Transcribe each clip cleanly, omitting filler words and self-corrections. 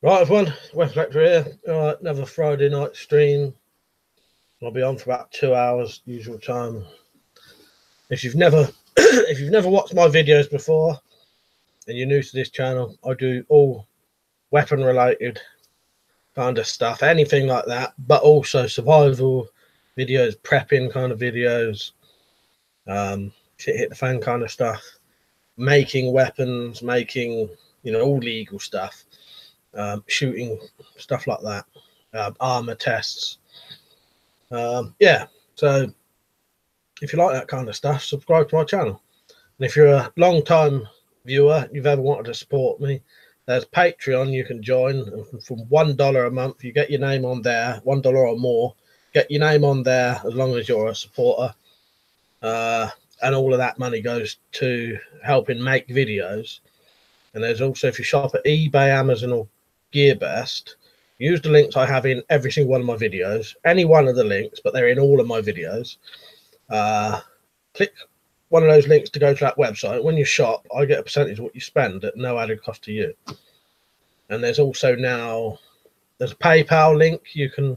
Right, everyone, WeaponCollector here. All right, another Friday night stream. I'll be on for about 2 hours, usual time. If you've never, if you've never watched my videos before, and you're new to this channel, I do all weapon-related kind of stuff, anything like that, but also survival videos, prepping kind of videos, shit hit the fan kind of stuff, making weapons, making all legal stuff. Shooting, stuff like that, armor tests. Yeah, so if you like that kind of stuff, subscribe to my channel. And if you're a long time viewer, you've ever wanted to support me, there's Patreon you can join. And from $1 a month, you get your name on there. $1 or more, get your name on there as long as you're a supporter. And all of that money goes to helping make videos. And there's also, if you shop at eBay, Amazon, or GearBest, use the links I have in every single one of my videos, any one of the links, but they're in all of my videos. Click one of those links to go to that website. When you shop, I get a percentage of what you spend at no added cost to you. And there's also now, there's a PayPal link you can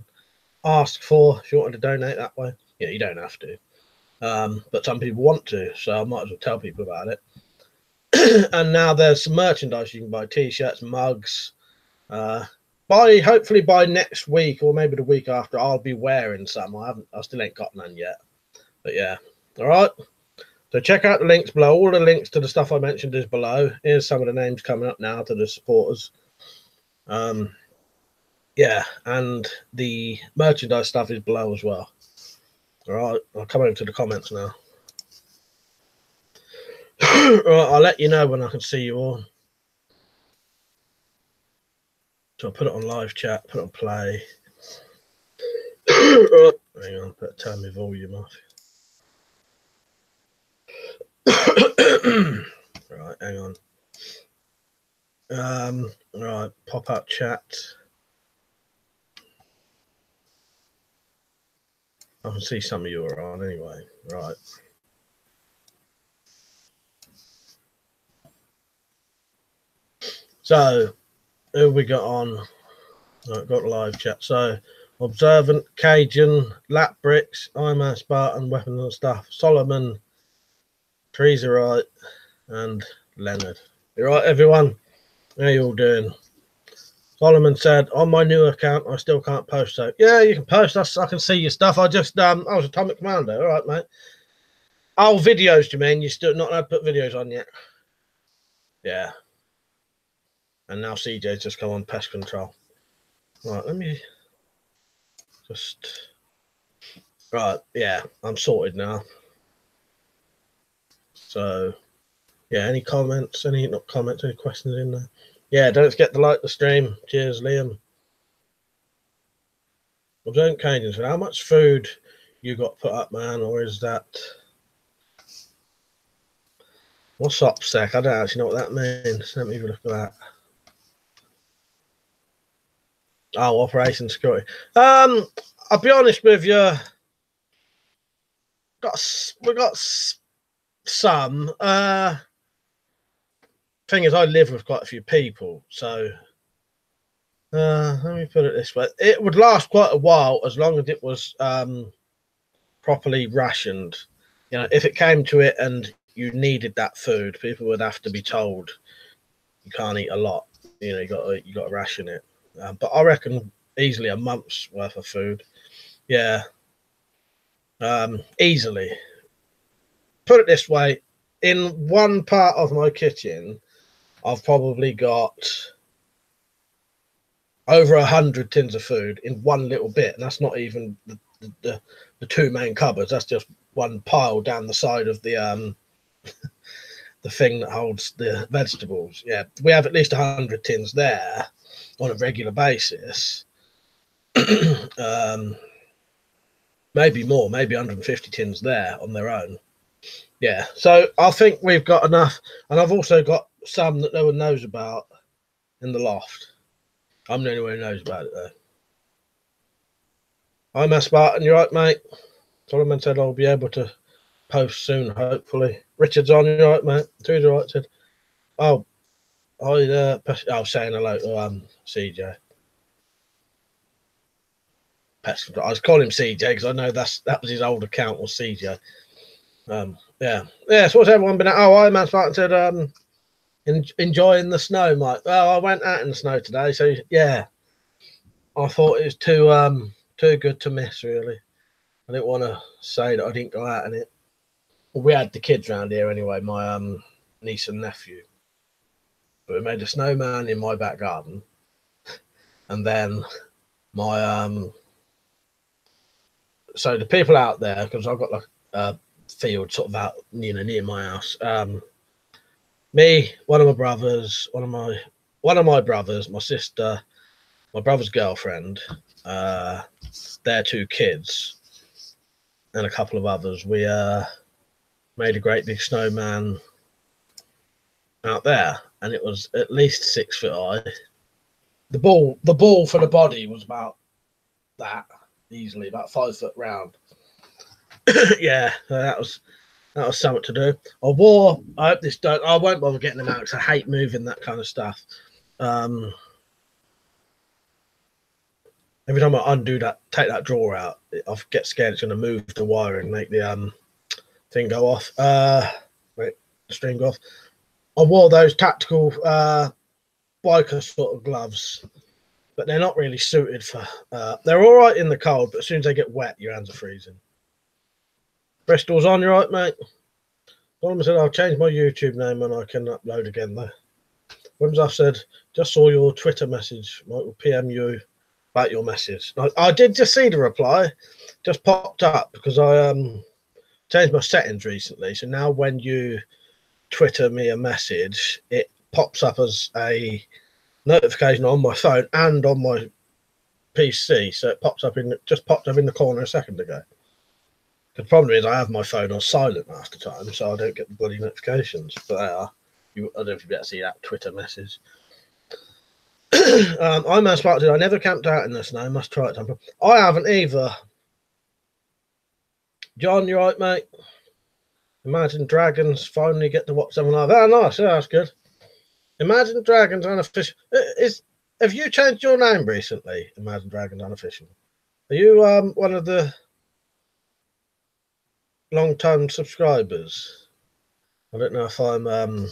ask for if you want to donate that way. Yeah, you don't have to, but some people want to, so I might as well tell people about it. And now there's some merchandise you can buy, t-shirts, mugs. Hopefully by next week or maybe the week after, I'll be wearing some. I still ain't got none yet, but yeah. All right, so check out the links below. All the links to the stuff I mentioned is below. Here's some of the names coming up now to the supporters. Yeah, and the merchandise stuff is below as well. All right, I'll come over to the comments now. Right, I'll let you know when I can see you all. So I'll put it on live chat, put it on play. Right, hang on, better turn my volume off. Right, hang on. Right, pop up chat. I can see some of you are on anyway. Right. So, who we got on? Right, got live chat. So, Observant, Cajun, Lap Bricks, I'm a Spartan, Weapons and Stuff, Solomon, Trees are right, and Leonard. You right, everyone? How you all doing? Solomon said, on my new account, I still can't post. So, yeah, you can post. I can see your stuff. I was Atomic Commando. All right, mate. Oh, videos, you mean? You're still not allowed to put videos on yet? Yeah. And now CJ's just come on pest control. Right, let me just... Right, yeah, I'm sorted now. So, yeah, any comments? Any questions in there? Yeah, don't forget to like the stream. Cheers, Liam. Well, don't Cajun. So how much food you got put up, man? Or is that... What's OPSEC? I don't actually know what that means. Let me look at that. Oh, Operation Security. I'll be honest with you. We got some. Thing is, I live with quite a few people, so let me put it this way: it would last quite a while as long as it was properly rationed. You know, if it came to it and you needed that food, people would have to be told you can't eat a lot. You know, you got to ration it. But I reckon easily a month's worth of food. Yeah, easily. Put it this way: in one part of my kitchen, I've probably got over 100 tins of food in one little bit, and that's not even the two main cupboards. That's just one pile down the side of the the thing that holds the vegetables. Yeah, we have at least 100 tins there on a regular basis. Maybe more, maybe 150 tins there on their own. Yeah, so I think we've got enough, and I've also got some that no one knows about in the loft. I'm the only one who knows about it, though. I'm a Spartan, you right, mate? Solomon said I'll be able to post soon, hopefully. Richard's on, you right, mate? Two's right, said. Oh, I was saying hello to CJ. I was calling him CJ because I know that was his old account, was CJ. Yeah. So what's everyone been at? Oh, Iron Man Spartan said enjoying the snow, Mike. Well, I went out in the snow today, so yeah. I thought it was too good to miss, really. I didn't want to say that I didn't go out in it. We had the kids around here anyway, my niece and nephew. But we made a snowman in my back garden. And then my so the people out there, because I've got like a field sort of out near my house. Me, one of my brothers, my sister, my brother's girlfriend, their two kids, and a couple of others. We made a great big snowman out there, and it was at least 6 foot high. The ball for the body was about that, easily about 5 foot round. Yeah, that was something to do. I hope this don't. I won't bother getting them out because I hate moving that kind of stuff. Every time I take that drawer out, I get scared it's going to move the wire and make the thing go off. Wait, the string go off. I wore those tactical biker sort of gloves, but they're not really suited for. They're all right in the cold, but as soon as they get wet, your hands are freezing. Bristol's on, you right, mate? Donovan said, I'll change my YouTube name when I can upload again, though. Wimsaf said, just saw your Twitter message. Mike will PM you about your message. I did just see the reply. Just popped up because I changed my settings recently. So now when you Twitter me a message, it pops up as a notification on my phone and on my PC. So it just popped up in the corner a second ago. The problem is I have my phone on silent half the time, so I don't get the bloody notifications. But they are. I don't know if you better see that Twitter message. I'm as sparked. I never camped out in the snow. Must try it. I haven't either. John, you right, mate? Imagine Dragons finally get to watch something like that. Oh, nice. Yeah, that's good. Imagine Dragons unofficial. Have you changed your name recently? Imagine Dragons unofficial. Are you one of the long-time subscribers? I don't know if I'm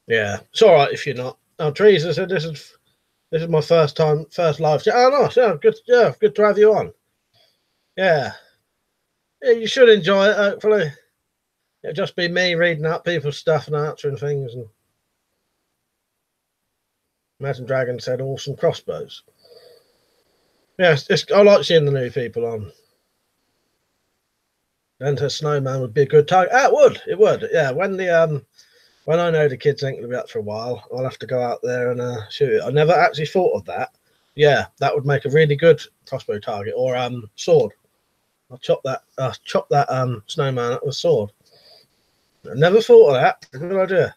yeah, it's all right if you're not. Oh, Teresa said this is my first live chat. Oh, nice. Yeah, good to have you on. Yeah, you should enjoy it. Hopefully, it'll just be me reading out people's stuff and answering things. And Imagine Dragon said, "Awesome crossbows." Yeah, I like seeing the new people on. Enter Snowman would be a good target. It would. Yeah, when I know the kids ain't going to be up for a while, I'll have to go out there and shoot it. I never actually thought of that. Yeah, that would make a really good crossbow target or sword. I'll chop that snowman up with a sword. I never thought of that. Good idea.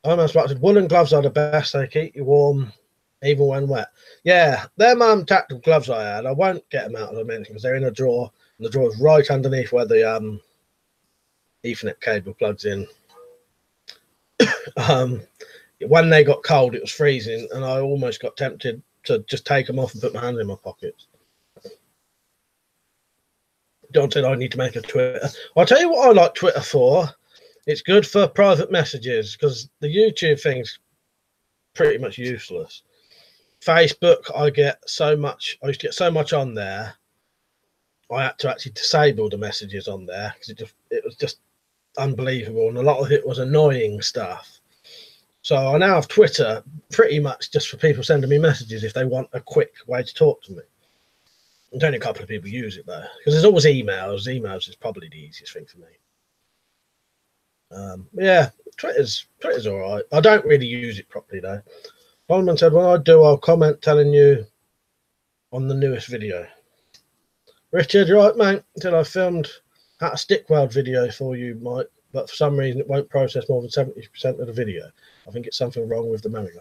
I almost wanted woolen gloves are the best. They keep you warm even when wet. Yeah, they're tactical gloves I had. I won't get them out, as I mentioned, because they're in a drawer. And the drawer is right underneath where the Ethernet cable plugs in. When they got cold, it was freezing, and I almost got tempted to just take them off and put my hands in my pockets. John said I need to make a Twitter. I'll tell you what I like Twitter for. It's good for private messages because the YouTube thing's pretty much useless. Facebook, I used to get so much on there. I had to actually disable the messages on there because it was just unbelievable, and a lot of it was annoying stuff. So I now have Twitter pretty much just for people sending me messages if they want a quick way to talk to me. There's only a couple of people use it though, because there's always emails. Emails is probably the easiest thing for me. Yeah, Twitter's all right. I don't really use it properly though. Bondman said, "When I do, I'll comment telling you on the newest video." Richard, you're right, mate. Until I filmed at a stick weld video for you, Mike, but for some reason it won't process more than 70% of the video. I think it's something wrong with the memory.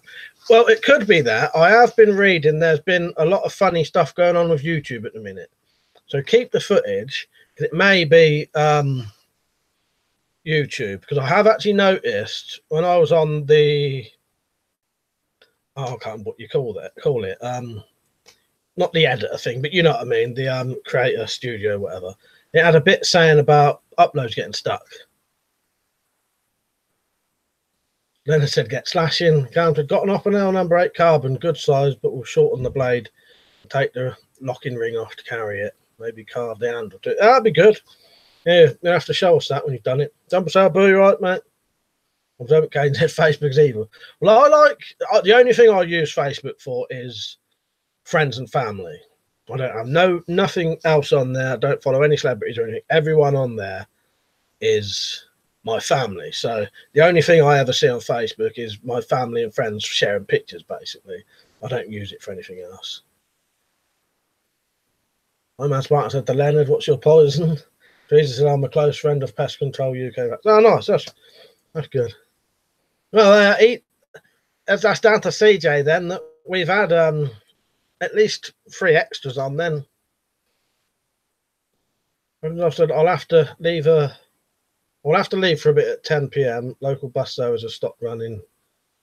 Well, it could be that. I have been reading. There's been a lot of funny stuff going on with YouTube at the minute. So keep the footage. It may be YouTube, because I have actually noticed when I was on the, oh, I can't remember what you call it, not the editor thing, but you know what I mean, the creator studio, whatever. It had a bit saying about uploads getting stuck. Then it said get slashing, counted, got an Oppenel number 8 carbon, good size, but will shorten the blade, take the locking ring off to carry it, maybe carve the handle too. That'd be good. Yeah, you have to show us that when you've done it. Jumper Sale Boo, you right, mate? Observant Kane said Facebook's evil. Well, the only thing I use Facebook for is friends and family. I don't have nothing else on there. I don't follow any celebrities or anything. Everyone on there is my family. So the only thing I ever see on Facebook is my family and friends sharing pictures, basically. I don't use it for anything else. My man Spartan said to Leonard, what's your poison? Jesus said, I'm a close friend of Pest Control UK. Oh, nice. That's good. Well, that's down to CJ then, that we've had at least 3 extras on then. And I said I'll have to leave for a bit at 10 p.m. Local bus service has stopped running,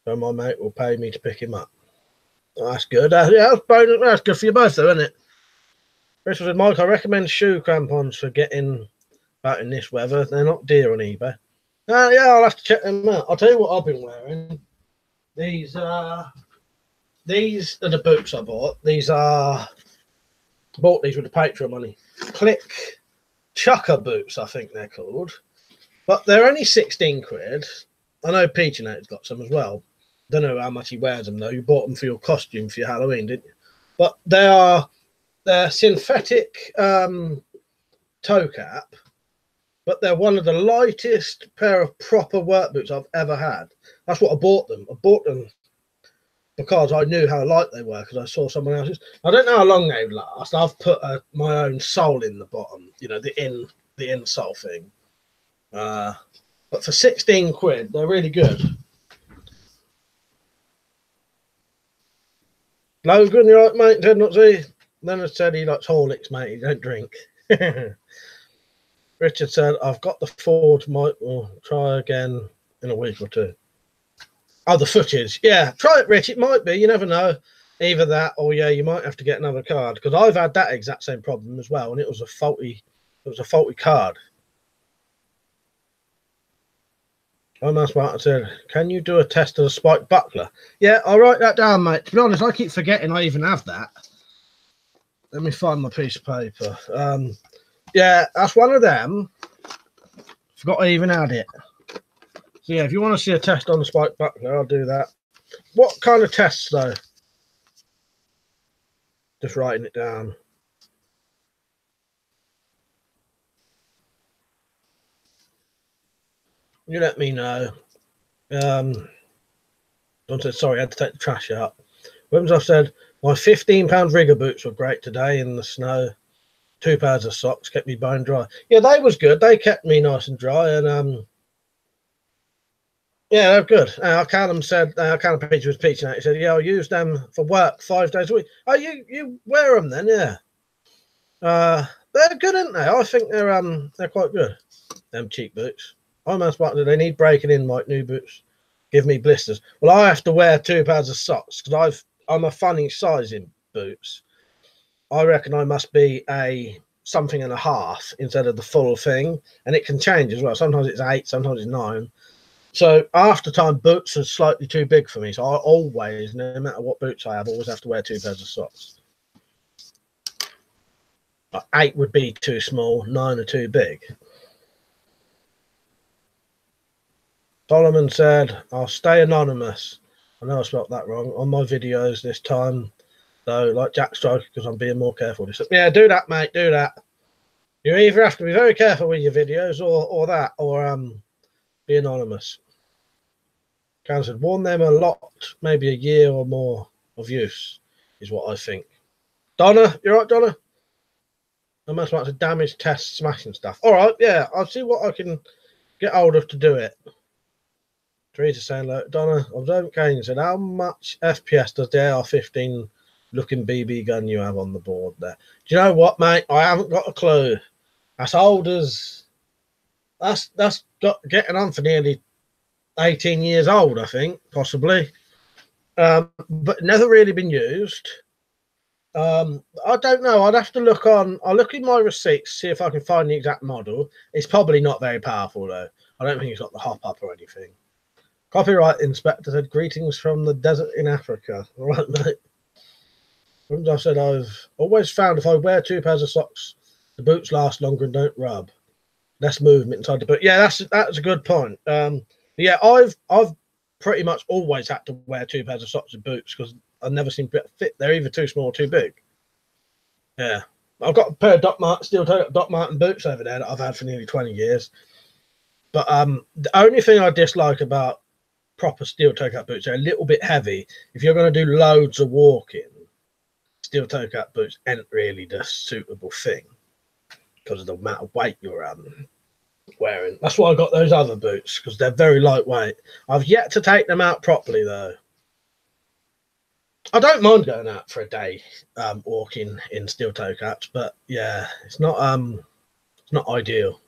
so my mate will pay me to pick him up. Oh, that's good. Yeah, that's good for you both, though, isn't it? Chris said, Mike, I recommend shoe crampons for getting out in this weather. They're not dear on eBay. Yeah, I'll have to check them out. I'll tell you what I've been wearing. These are the boots I bought. I bought these with the Patreon money. Click Chucker boots, I think they're called. But they're only 16 quid. I know Peach and has got some as well. Don't know how much he wears them though. You bought them for your costume for your Halloween, didn't you? But they're synthetic toe cap, but they're one of the lightest pair of proper work boots I've ever had. That's what I bought them. I bought them because I knew how light they were, because I saw someone else's. I don't know how long they last. I've put my own sole in the bottom, you know, the insole thing. But for 16 quid, they're really good. Logan, you right, mate? Did not see. Leonard said he likes Horlicks, mate. He don't drink. Richard said, I've got the Ford, we'll try again in a week or two. Oh, the footage. Yeah, try it, Rich. It might be. You never know. Either that or, yeah, you might have to get another card, because I've had that exact same problem as well, and it was a faulty card. I'm asked what I said, can you do a test of the spike buckler? Yeah, I'll write that down, mate. To be honest, I keep forgetting I even have that. Let me find my piece of paper. Yeah, that's one of them. Forgot I even had it. So yeah, if you want to see a test on the spike buckler, I'll do that. What kind of tests though? Just writing it down. You let me know. Don't say sorry, I had to take the trash out. Weapons, I've said my £15 rigger boots were great today in the snow. 2 pairs of socks kept me bone dry. Yeah, they was good. They kept me nice and dry, and yeah, they're good. Callum said, Callum Peach was peaching out. He said, yeah, I'll use them for work 5 days a week. Oh, you wear them then, yeah. They're good, aren't they? I think they're quite good. Them cheap boots. I'm asked what do they need breaking in, Mike? New boots give me blisters. Well, I have to wear 2 pairs of socks because I'm a funny size in boots. I reckon I must be a something and a half instead of the full thing, and it can change as well. Sometimes it's 8, sometimes it's 9. So after time, boots are slightly too big for me. So I always, no matter what boots I always have to wear 2 pairs of socks. 8 would be too small, 9 are too big. Solomon said, I'll stay anonymous. I know I spelled that wrong on my videos this time, though, like Jack Striker, because I'm being more careful. Yeah, do that, mate, do that. You either have to be very careful with your videos or be anonymous. Karen said, warn them a lot, maybe a year or more of use, is what I think. Donna, you right, Donna? I must want to damage test smashing stuff. All right, yeah, I'll see what I can get hold of to do it. Teresa saying, look, Donna, Observant Kane said, how much FPS does the AR-15 looking BB gun you have on the board there? Do you know what, mate? I haven't got a clue. That's old as that's got getting on for nearly 18 years old, I think, possibly. But never really been used. I don't know. I'd have to look on. I'll look in my receipts, see if I can find the exact model. It's probably not very powerful though. I don't think it's got the hop up or anything. Copyright inspector said, "Greetings from the desert in Africa." All right, mate. I said, I've always found if I wear 2 pairs of socks, the boots last longer and don't rub. Less movement inside the boot. Yeah, that's a good point. Yeah, I've pretty much always had to wear 2 pairs of socks and boots because I never seem to fit. They're either too small or too big. Yeah, I've got a pair of Doc Martin boots over there that I've had for nearly 20 years. But the only thing I dislike about proper steel toe cap boots, they're a little bit heavy. If you're going to do loads of walking, steel toe cap boots ain't really the suitable thing because of the amount of weight you're wearing. That's why I got those other boots, because they're very lightweight. I've yet to take them out properly though. I don't mind going out for a day walking in steel toe caps, but yeah, it's not ideal.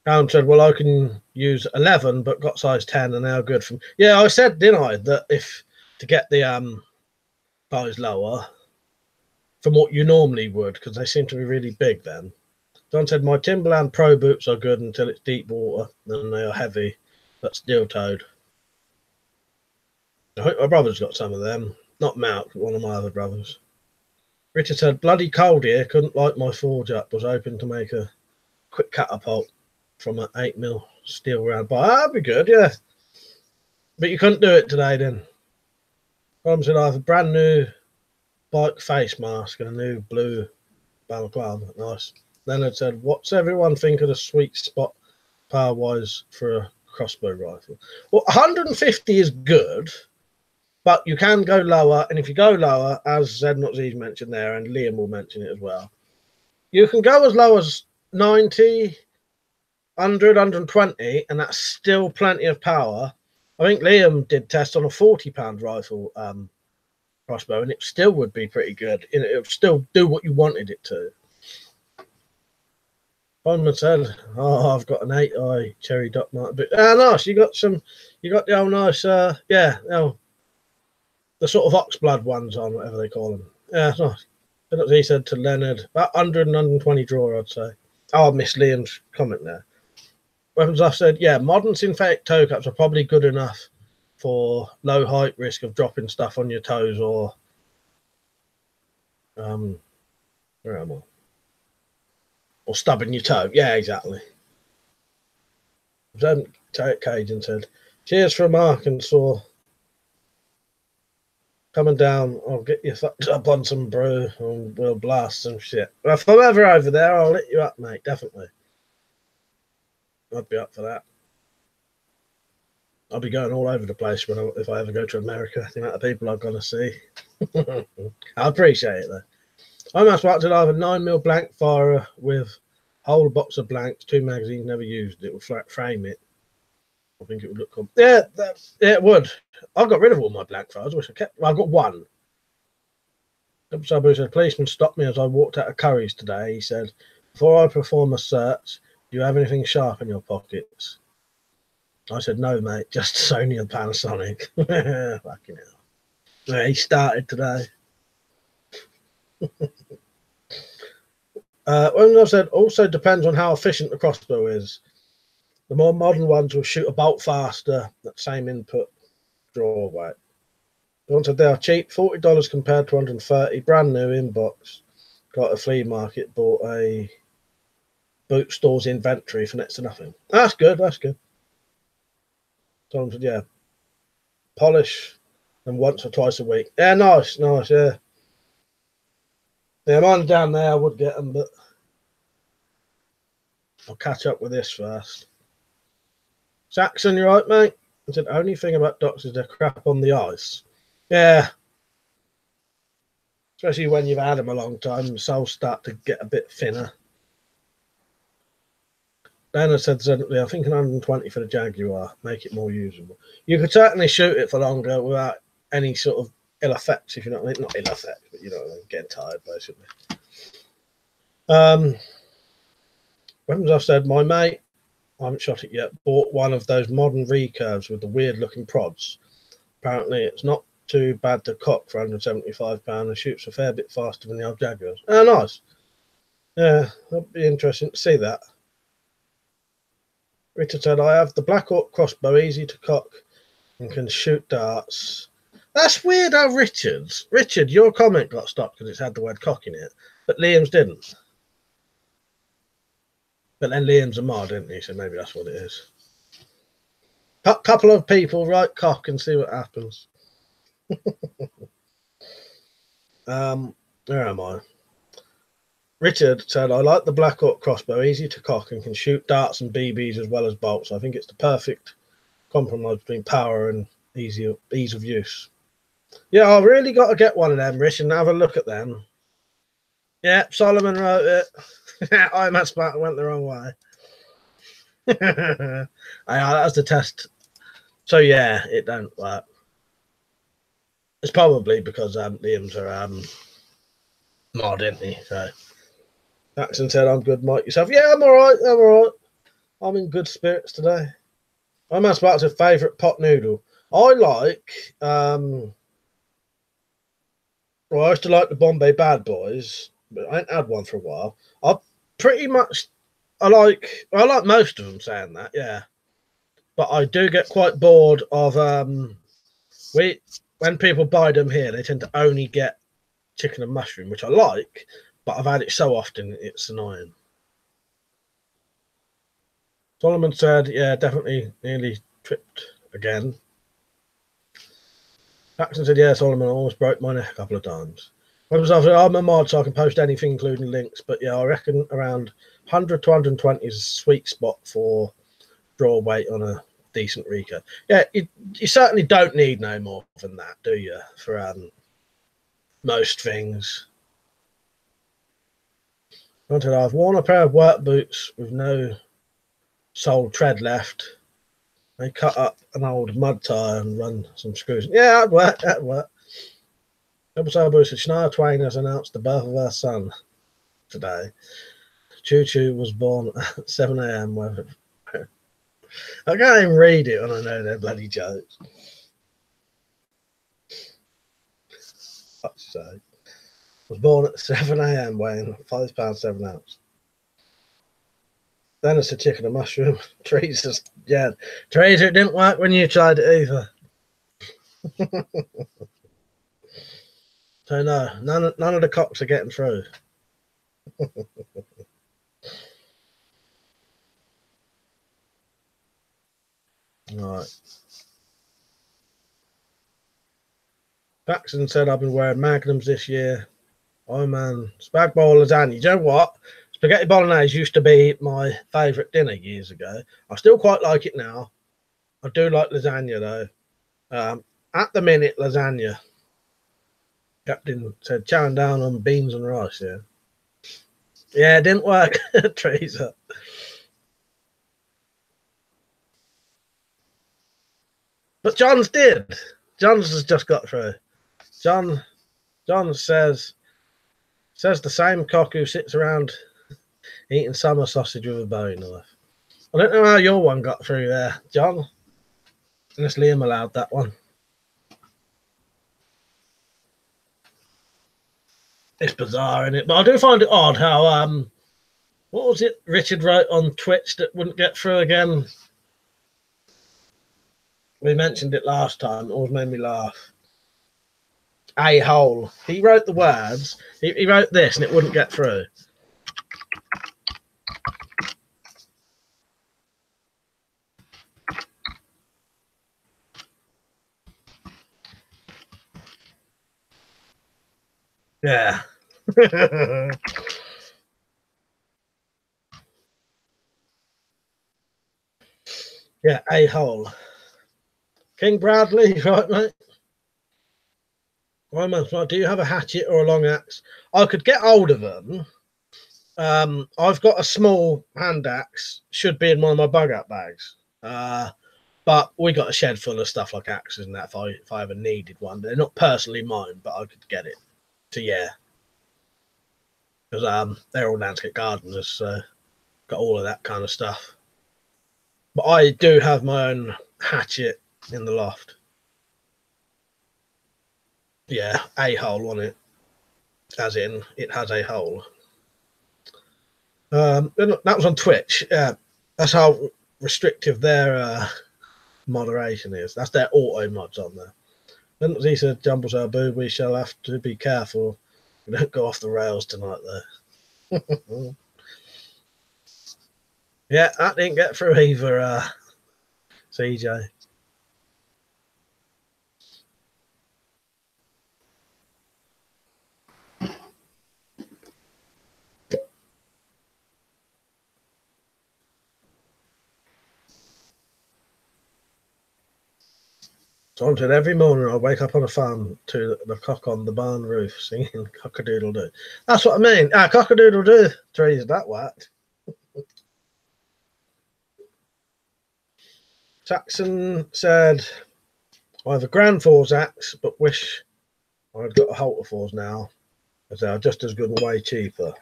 Alan said, well, I can use 11 but got size 10 and now good from. Yeah, I said, didn't I, that if to get the size lower from what you normally would, because they seem to be really big then. Don said, my Timberland Pro boots are good until it's deep water, then they are heavy, but steel-toed. I hope my brother's got some of them. Not Malk, but one of my other brothers. Richard said, bloody cold here, couldn't light my forge up, was hoping to make a quick catapult from an 8mm steel round. But that'd be good, yeah. But you couldn't do it today then. Tom said, I have a brand new bike face mask and a new blue balaclava. Nice. Leonard said, what's everyone think of the sweet spot power-wise for a crossbow rifle? Well, 150 is good, but you can go lower. And if you go lower, as Zednot's mentioned there, and Liam will mention it as well, you can go as low as 90, 100, 120, and that's still plenty of power. I think Liam did test on a 40-pound rifle crossbow, and it still would be pretty good. It would still do what you wanted it to. Bondman said, oh, I've got an 8-eye cherry Doc Martin boot. Ah, nice. You got the old nice, yeah, the sort of oxblood ones on, whatever they call them. Yeah, it's nice. That's what he said to Leonard. About 100 and 120 draw, I'd say. Oh, I missed Liam's comment there. Weapons Off said, yeah, modern synthetic toe caps are probably good enough for low height risk of dropping stuff on your toes or where am I? Or stubbing your toe. Yeah, exactly. Cajun said, cheers from Arkansas. Coming down, I'll get you fucked up on some brew and we'll blast some shit. Well, if I'm ever over there, I'll lit you up, mate, definitely. I'd be up for that. I'll be going all over the place if I ever go to America. The amount of people I've got to see. I appreciate it, though. I almost wanted to have a 9mm blank firer with a whole box of blanks, 2 magazines, never used. It would frame it. I think it would look cool. Yeah, yeah, it would. I've got rid of all my blank firers. I wish I kept. Well, I've got one. Sabu said, policeman stopped me as I walked out of Curry's today. He said, before I perform a search, do you have anything sharp in your pockets? I said, no, mate, just Sony and Panasonic. Fucking hell. Yeah, he started today. Well, I said, also depends on how efficient the crossbow is. The more modern ones will shoot a bolt faster, that same input draw weight. One said they are cheap, $40 compared to $130, brand new inbox. Got a flea market, bought a boot store's inventory for next to nothing. That's good, that's good. Tom said, yeah, polish them once or twice a week. Yeah, nice, nice, yeah. Yeah, mine down there, I would get them, but I'll catch up with this first. Saxon, you right, mate? I said, only thing about Docs is they're crap on the ice. Yeah. Especially when you've had them a long time, the soles start to get a bit thinner. Dana said, I think 120 for the Jaguar, make it more usable. You could certainly shoot it for longer without any sort of ill effects, if you know what I mean. Not ill effects, but you know what I mean, getting tired, basically. As I've said, my mate, I haven't shot it yet, bought one of those modern recurves with the weird looking prods. Apparently it's not too bad to cock for £175 and shoots a fair bit faster than the old Jaguars. Oh, nice. Yeah, that'd be interesting to see that. Richard said, I have the Black Hawk crossbow, easy to cock and can shoot darts. That's weird how Richard, your comment got stopped because it's had the word cock in it, but Liam's didn't. But then Liam's a mod, isn't he? So maybe that's what it is. Couple of people write cock and see what happens. Where am I? Richard said, I like the Black Hawk crossbow, easy to cock and can shoot darts and BBs as well as bolts. I think it's the perfect compromise between power and ease of use. Yeah, I really got to get one of them, Rich, and have a look at them. Yeah, Solomon wrote it. I'm that smart, went the wrong way. That was the test. So yeah, it don't work. It's probably because Liam's are mod, isn't he? So Jackson said, I'm good, Mike. Yourself? Yeah, I'm alright. I'm in good spirits today. I'm asked about a favourite pot noodle. I like well, I used to like the Bombay Bad Boys, but I ain't had one for a while. I like most of them saying that, yeah. But I do get quite bored of when people buy them here, they tend to only get chicken and mushroom, which I like, but I've had it so often it's annoying. Solomon said, yeah, definitely nearly tripped again. Jackson said, yeah, Solomon, I almost broke my neck a couple of times. I'm a mod, so I can post anything, including links. But yeah, I reckon around 100 to 120 is a sweet spot for draw weight on a decent recurve. Yeah, you certainly don't need no more than that, do you, for most things. I've worn a pair of work boots with no sole tread left. They cut up an old mud tyre and run some screws. Yeah, that'd work. Episode said Shania Twain has announced the birth of her son today. Choo Choo was born at 7 a.m. I can't even read it when I know they're bloody jokes. Fuck's sake. Was born at 7 a.m. weighing £5 7 ounce. Then it's a chicken and mushroom. Teresa, yeah. Teresa, it didn't work when you tried it either. So no, none of the cocks are getting through. All right. Jackson said I've been wearing magnums this year. Oh man, spag bowl lasagna. You know what? Spaghetti bolognese used to be my favourite dinner years ago. I still quite like it now. I do like lasagna though. At the minute, lasagna. Captain said chowing down on beans and rice. Yeah, it didn't work, Teresa. But John's did. John's has just got through. John says the same cock who sits around eating summer sausage with a bowie knife. I don't know how your one got through there, John. Unless Liam allowed that one. It's bizarre, isn't it? But I do find it odd how what was it Richard wrote on Twitch that wouldn't get through again? We mentioned it last time. It always made me laugh. A-hole. He wrote the words. He wrote this and it wouldn't get through. Yeah. Yeah, a-hole. King Bradley, right, mate? Do you have a hatchet or a long axe? I could get hold of them. I've got a small hand axe. Should be in one of my bug out bags. But we got a shed full of stuff like axes and that if I ever needed one. But they're not personally mine, but I could get it. So yeah. Because they're all landscape gardeners, so Got all of that kind of stuff. But I do have my own hatchet in the loft. Yeah, a hole on it. As in, it has a hole. That was on Twitch. That's how restrictive their moderation is. That's their auto mods on there. Then he said, "Jumbles our boo. We shall have to be careful. We don't go off the rails tonight, though." Yeah, that didn't get through either, CJ. Tom said, every morning I wake up on a farm to the cock on the barn roof singing cock-a-doodle-doo. That's what I mean. Cock-a-doodle-doo. Trees that whacked. Saxon said, I have a Grand Fours axe, but wish I'd got a Halter Fours now, as they are just as good and way cheaper.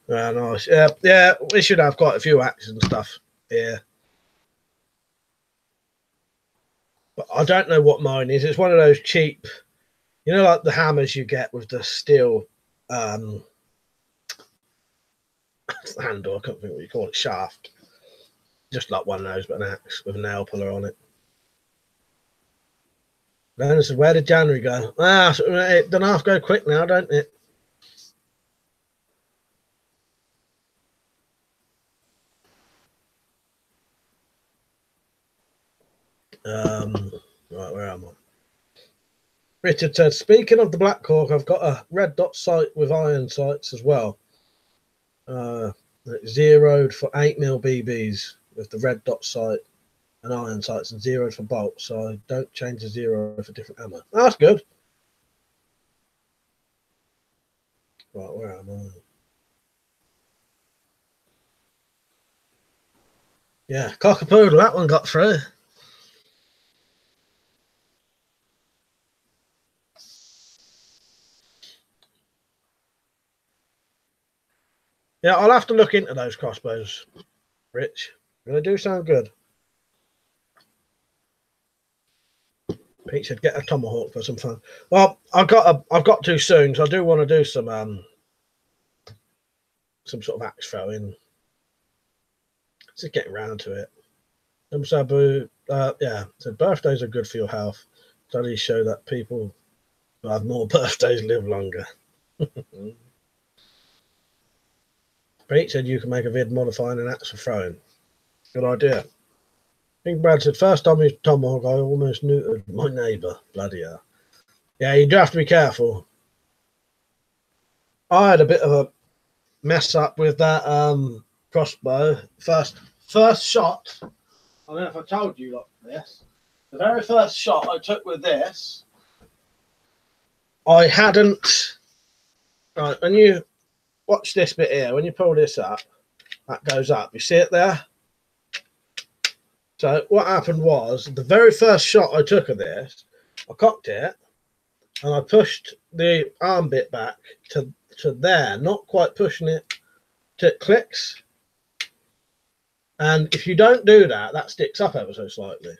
Nice. Yeah, we should have quite a few axes and stuff here. But I don't know what mine is. It's one of those cheap, you know, like the hammers you get with the steel handle. I can't think what you call it, shaft. Just like one of those, but an axe with a nail puller on it. Then I said, where did January go? It doesn't have to go quick now, don't it? Right, where am I? Richard said, speaking of the Black Hawk, I've got a red dot sight with iron sights as well. Zeroed for 8mm BBs with the red dot sight and iron sights, and zeroed for bolts, so I don't change the zero for different ammo. Oh, that's good. Right, where am I? Yeah, Cockapoodle, that one got through. Yeah, I'll have to look into those crossbows, Rich. They do sound good. Pete said, get a tomahawk for some fun. Well, I've got to soon, so I do want to do some sort of axe throwing. Just getting around to it. Sabu, yeah, so birthdays are good for your health. Studies show that people who have more birthdays live longer. Pete said you can make a vid modifying an axe for throwing. Good idea. Big Brad said, first time I used tomahawk, I almost neutered my neighbour. Bloody hell. Yeah, you do have to be careful. I had a bit of a mess up with that crossbow. First shot, I don't know if I told you like this. The very first shot I took with this, I hadn't. Right, when you watch this bit here, when you pull this up, that goes up. You see it there? So what happened was, the very first shot I took of this, I cocked it and I pushed the arm bit back to there, not quite pushing it till it clicks. And if you don't do that, that sticks up ever so slightly.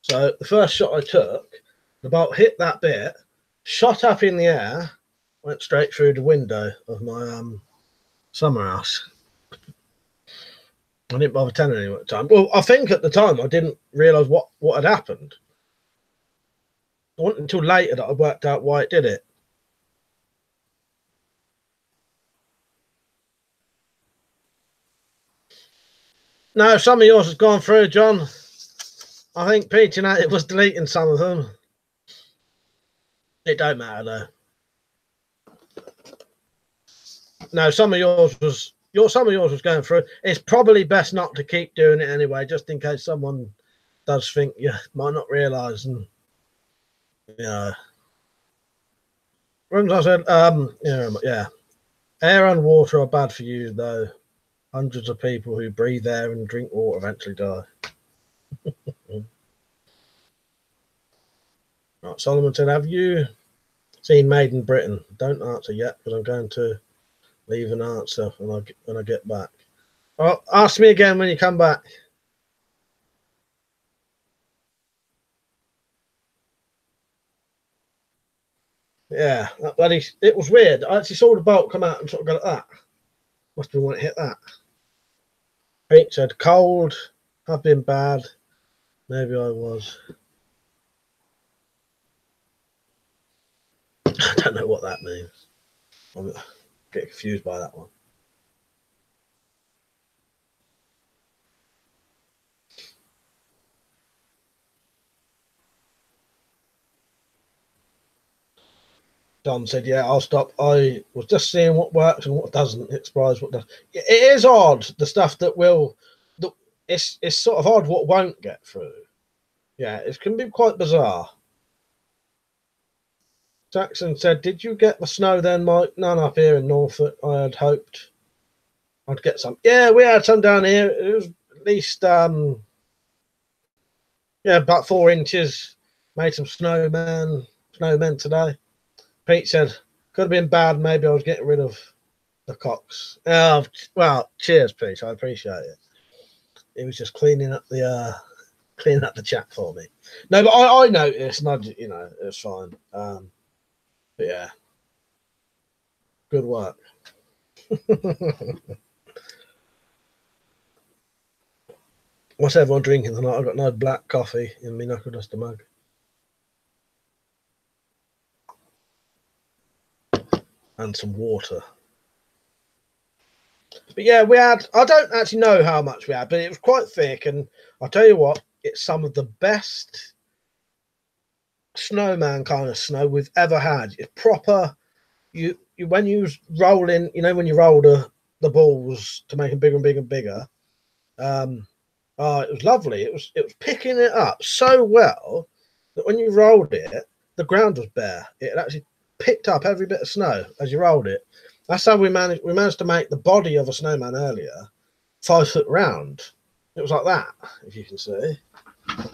So the first shot I took, the bolt hit that bit, shot up in the air, went straight through the window of my summer house. I didn't bother telling anyone at the time. Well, I think at the time I didn't realise what had happened. It wasn't until later that I worked out why it did it. No, some of yours has gone through, John. I think Peach United was deleting some of them. It don't matter though. No, some of yours was going through. It's probably best not to keep doing it anyway, just in case someone does think you might not realise. And you know, I said, yeah, air and water are bad for you though. Hundreds of people who breathe air and drink water eventually die. Right, Solomon said, have you seen Made in Britain? Don't answer yet, because I'm going to leave an answer when I get back. Oh, ask me again when you come back. Yeah, that bloody, it was weird. I actually saw the bolt come out and sort of got at that. Must have been when it hit that. Pete said, cold, have been bad. Maybe I was. I don't know what that means. I'm getting confused by that one. Dom said, yeah, I'll stop. I was just seeing what works and what doesn't. It surprised what does. It is odd, the stuff that will, it's sort of odd what won't get through. Yeah, it can be quite bizarre. Jackson said, did you get the snow then, Mike? None up here in Norfolk. I had hoped I'd get some. Yeah, we had some down here. It was at least, yeah, about 4 inches. Made some snowmen today. Pete said, could have been bad. Maybe I was getting rid of the cocks. Oh, well, cheers, Pete. I appreciate it. He was just cleaning up the chat for me. No, but I noticed, and you know, it was fine. But yeah, good work. What's everyone drinking tonight? I've got no black coffee in my knuckle duster mug. And some water. But yeah, we had, I don't actually know how much we had, but it was quite thick. And I'll tell you what, it's some of the best snowman kind of snow we've ever had. It's proper. You when you roll in, you know, when you roll the balls to make them bigger and bigger and bigger. Oh, it was lovely. It was picking it up so well that when you rolled it, the ground was bare. It actually picked up every bit of snow as you rolled it. That's how we managed to make the body of a snowman earlier 5 foot round. It was like that, if you can see.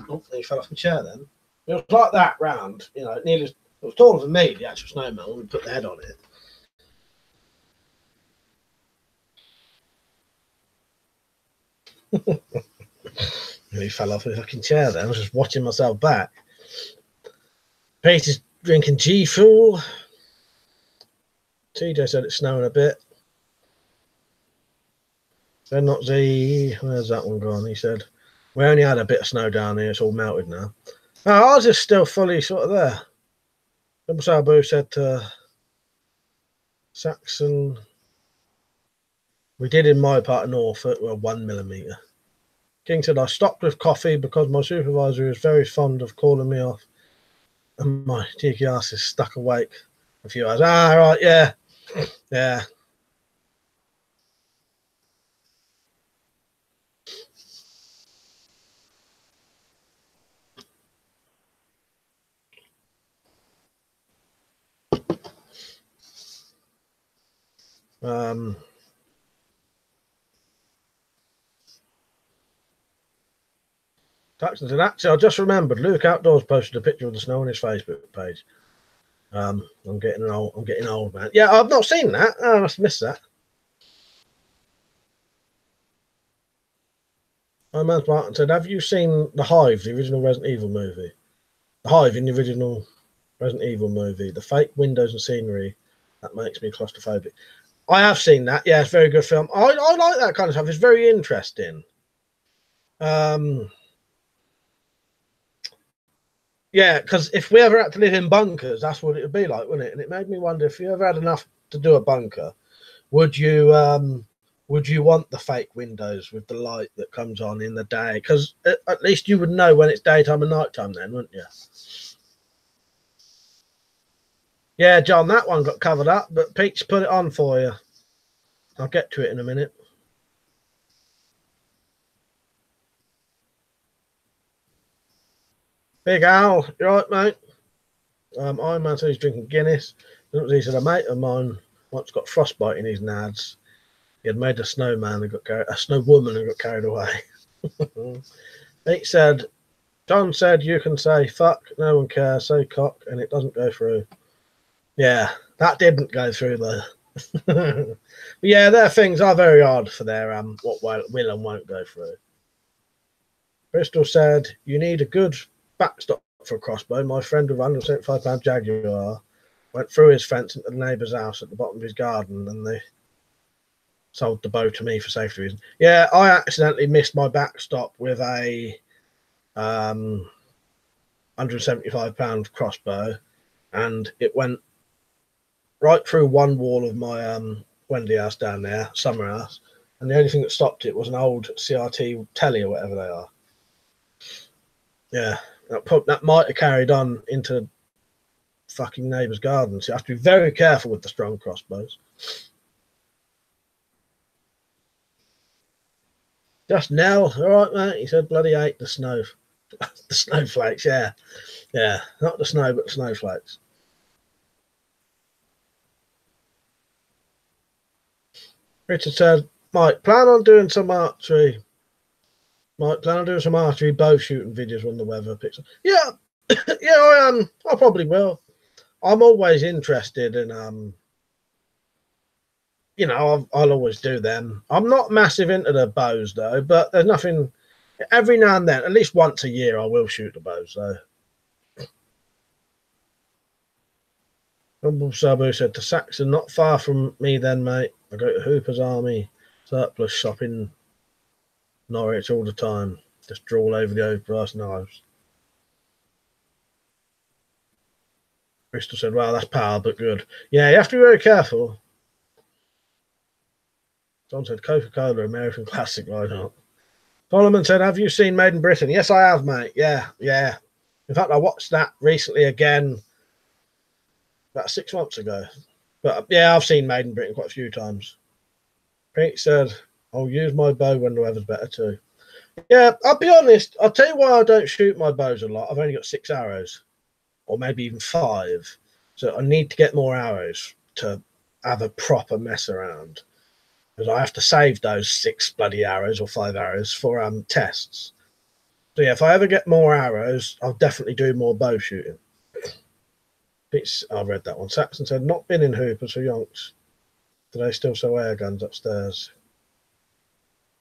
Oh, he fell off the chair then. It was like that round, you know, it was taller than me, the actual snowman, when we put the head on it. He fell off the fucking chair then. I was just watching myself back. Peter's drinking G Fuel. TJ said it's snowing a bit. Then not Z. Where's that one gone? He said, we only had a bit of snow down here. It's all melted now. Oh, ours is still fully sort of there. Double Sabu said to Saxon, we did in my part of Norfolk, well, 1 millimetre. King said, I stopped with coffee because my supervisor is very fond of calling me off and my cheeky ass is stuck awake a few hours. Ah, right, yeah. Yeah. Jackson said, actually, I just remembered Luke Outdoors posted a picture of the snow on his Facebook page. I'm getting old, man. Yeah, I've not seen that. Oh, I must have missed that. My man Martin said, have you seen The Hive, the original Resident Evil movie? The Hive in the original Resident Evil movie, the fake windows and scenery, that makes me claustrophobic. I have seen that. Yeah, it's a very good film. I like that kind of stuff. It's very interesting. Yeah, because if we ever had to live in bunkers, that's what it would be like, wouldn't it? And it made me wonder, if you ever had enough to do a bunker, would you want the fake windows with the light that comes on in the day? Because at least you would know when it's daytime and nighttime then, wouldn't you? Yeah, John, that one got covered up, but Pete's put it on for you. I'll get to it in a minute. Big Al, you right, mate? Iron Man said he's drinking Guinness. He said a mate of mine once got frostbite in his nads. He had made a snowman and a snow woman and got carried away. Pete said, John said you can say fuck, no one cares, say cock, and it doesn't go through. Yeah, that didn't go through though. But yeah, their things are very odd for their what will and won't go through. Bristol said, you need a good backstop for a crossbow. My friend with £175 Jaguar went through his fence into the neighbour's house at the bottom of his garden, and they sold the bow to me for safety reasons. Yeah, I accidentally missed my backstop with a £175 crossbow, and it went right through one wall of my Wendy house down there, summer house, and the only thing that stopped it was an old CRT telly or whatever they are. Yeah, that might have carried on into fucking neighbour's garden. So you have to be very careful with the strong crossbows. Just Nell, all right, mate. He said, bloody hate the snow, the snowflakes. Yeah, not the snow, but the snowflakes. Richard said, Mike, plan on doing some archery. Mike, plan on doing some archery bow shooting videos when the weather picks up. Yeah, yeah, I am. I probably will. I'm always interested in you know, I'll always do them. I'm not massive into the bows though, but there's nothing. Every now and then, at least once a year, I will shoot the bows though. Rumble Sabu said to Saxon, not far from me then, mate. I go to Hooper's Army surplus shop in Norwich all the time. Just drawl over the overpriced knives. Bristol said, well, that's power, but good. Yeah, you have to be very careful. John said, Coca-Cola, American classic, why not? Solomon said, have you seen Made in Britain? Yes, I have, mate. Yeah. In fact, I watched that recently again about 6 months ago. But yeah, I've seen Made in Britain quite a few times. Pete said, I'll use my bow when the weather's better too. Yeah, I'll be honest. I'll tell you why I don't shoot my bows a lot. I've only got 6 arrows, or maybe even 5. So I need to get more arrows to have a proper mess around. Because I have to save those 6 bloody arrows or 5 arrows for tests. So yeah, if I ever get more arrows, I'll definitely do more bow shooting. I read that one. Saxon said, not been in Hoopers for yonks. Do they still sell air guns upstairs?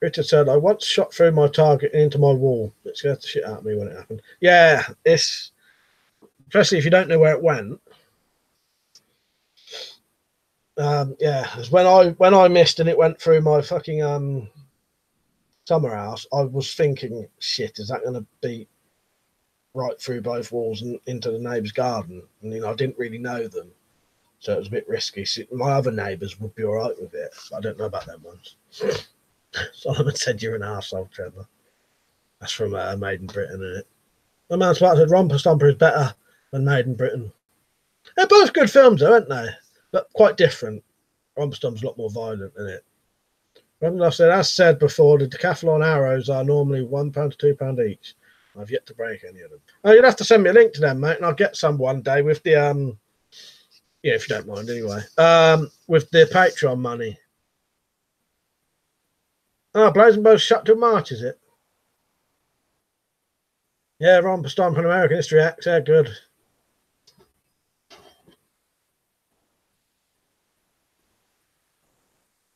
Richard said, I once shot through my target into my wall. It scared the shit out of me when it happened. Yeah, it's especially if you don't know where it went. Yeah, because when I missed and it went through my fucking summer house, I was thinking, shit, is that going to be right through both walls and into the neighbour's garden? And I didn't really know them, so it was a bit risky. So my other neighbours would be all right with it. I don't know about them ones. Solomon said, you're an arsehole, Trevor. That's from Made in Britain, isn't it? My man Spark said, Romper Stomper is better than Made in Britain. They're both good films, though, aren't they? But quite different. Romper Stomper's a lot more violent, isn't it? Remember, I said, as said before, the decathlon arrows are normally £1 to £2 each. I've yet to break any of them. Oh, you'll have to send me a link to them, mate, and I'll get some one day with the yeah, if you don't mind, anyway. With the Patreon money. Oh, Blazing Bows shut till March, is it? Yeah, Romper Stomp and American History X. Yeah, good.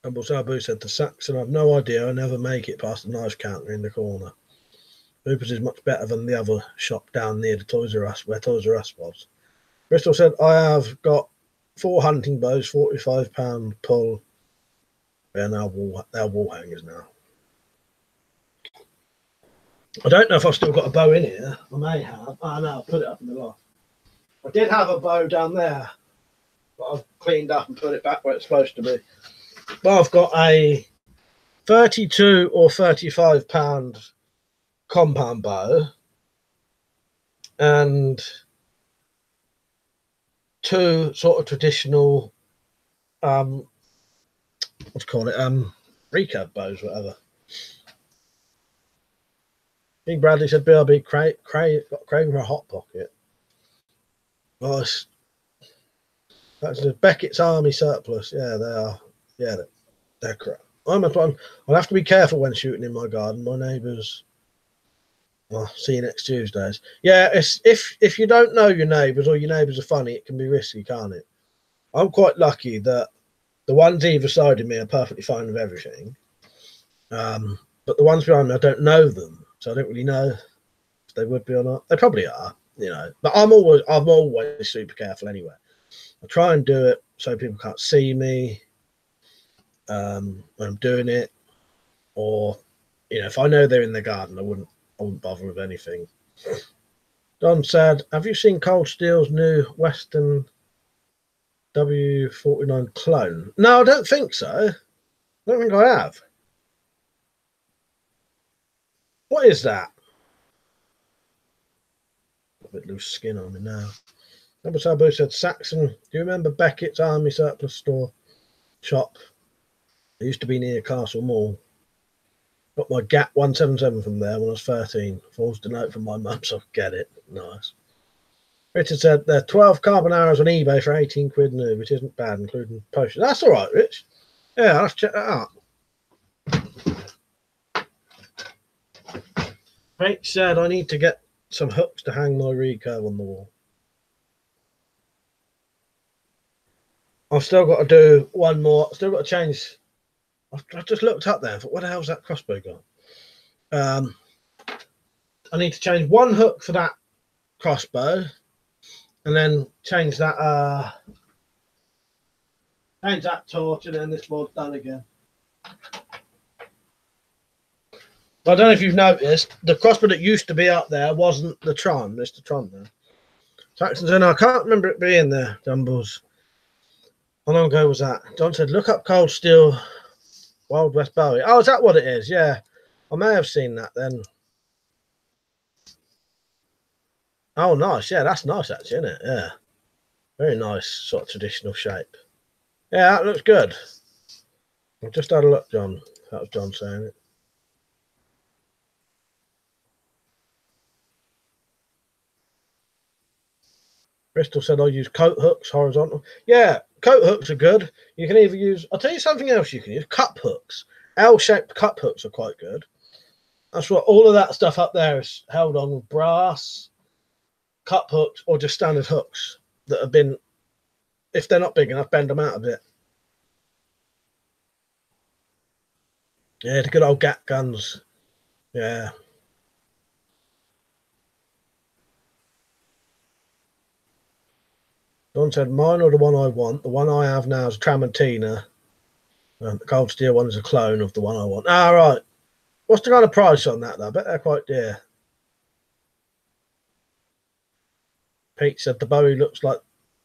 Humble Sabu said to Saxon, I've no idea. I never make it past the knife counter in the corner. Hoopers is much better than the other shop down near the Toys R Us, where Toys R Us was. Bristol said, I have got 4 hunting bows, £45 pull. They're wall hangers now. I don't know if I've still got a bow in here. I may have. Oh, no, I'll put it up in the loft. I did have a bow down there, but I've cleaned up and put it back where it's supposed to be. But I've got a 32 or 35 pound compound bow and 2 sort of traditional what do you call it, recurve bows, whatever. Big Bradley said BRB craving for a hot pocket. Oh, that's the Beckett's Army surplus. Yeah, they are. Yeah, they're crap. I'll have to be careful when shooting in my garden. My neighbours. Well, see you next Tuesdays. Yeah, if you don't know your neighbours or your neighbours are funny, it can be risky, can't it? I'm quite lucky that The ones either side of me are perfectly fine with everything. But the ones behind me, I don't know them, so I don't really know if they would be or not. They probably are, you know. But I'm always super careful anyway. I try and do it so people can't see me when I'm doing it, or you know, if I know they're in the garden, I wouldn't bother with anything. Don said, "Have you seen Cold Steel's new Western W49 clone?" No, I don't think so. I don't think I have. What is that? A bit loose skin on me now. Number Sabu said, Saxon, do you remember Beckett's Army Surplus Store shop? It used to be near Castle Mall. Got my GAT 177 from there when I was 13. Forced a note from my mum so I could get it. Nice. Richard said, there are 12 carbon arrows on eBay for 18 quid new, which isn't bad, including postage. That's all right, Rich. Yeah, I'll have to check that out. Rich said, I need to get some hooks to hang my recurve on the wall. I've still got to do one more. Still got to change. I just looked up there and thought, what the hell's that crossbow got? I need to change one hook for that crossbow, and then change that torch, and then this one's done again. I don't know if you've noticed, the crossbow that used to be up there wasn't the Tron. It's the Tron there. Saxon said, I can't remember it being there, Dumbles. How long ago was that? John said, look up Cold Steel Wild West Bowie. Oh, is that what it is? Yeah. I may have seen that then. Oh, nice. Yeah, that's nice, actually, isn't it? Yeah. Very nice, sort of traditional shape. Yeah, that looks good. I've just had a look, John. That was John saying it. Bristol said I use coat hooks, horizontal. Yeah, coat hooks are good. You can either use, I'll tell you something else you can use, cup hooks. L-shaped cup hooks are quite good. That's what all of that stuff up there is held on with brass, cup hooks, or just standard hooks that have been, if they're not big enough, bend them out a bit. Yeah, the good old GAT guns. Yeah. Don said, mine or the one I want. The one I have now is Tramontina. And the Cold Steel one is a clone of the one I want. Ah, right. What's the kind of price on that, though? I bet they're quite dear. Pete said the Bowie looks like